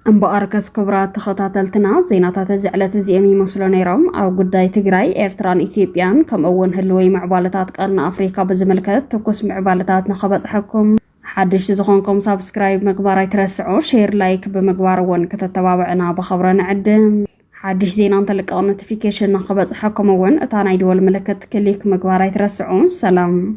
እምበኣርከስ ክብራት ተኸታተልትና ዜናታት እዚ ዕለት እዚኦም ይመስሉ ነይሮም ኣብ ጉዳይ ትግራይ ኤርትራን ኢትዮጵያን ከምኡውን ህልወይ ምዕባለታት ቀርኒ ኣፍሪካ ብዝምልከት ትኩስ ምዕባለታት ንኸበፅሐኩም ሓድሽ ዝኾንኩም ሳብስክራይብ ምግባር ኣይትረስዑ ሼር ላይክ ብምግባር እውን ከተተባብዕና ብኸብረ ንዕድም حدش زينا انطلقوا نوتيفيكيشن نخبص حكم ون اتانا يدول ملكت كليك مقبارة يترسعون سلام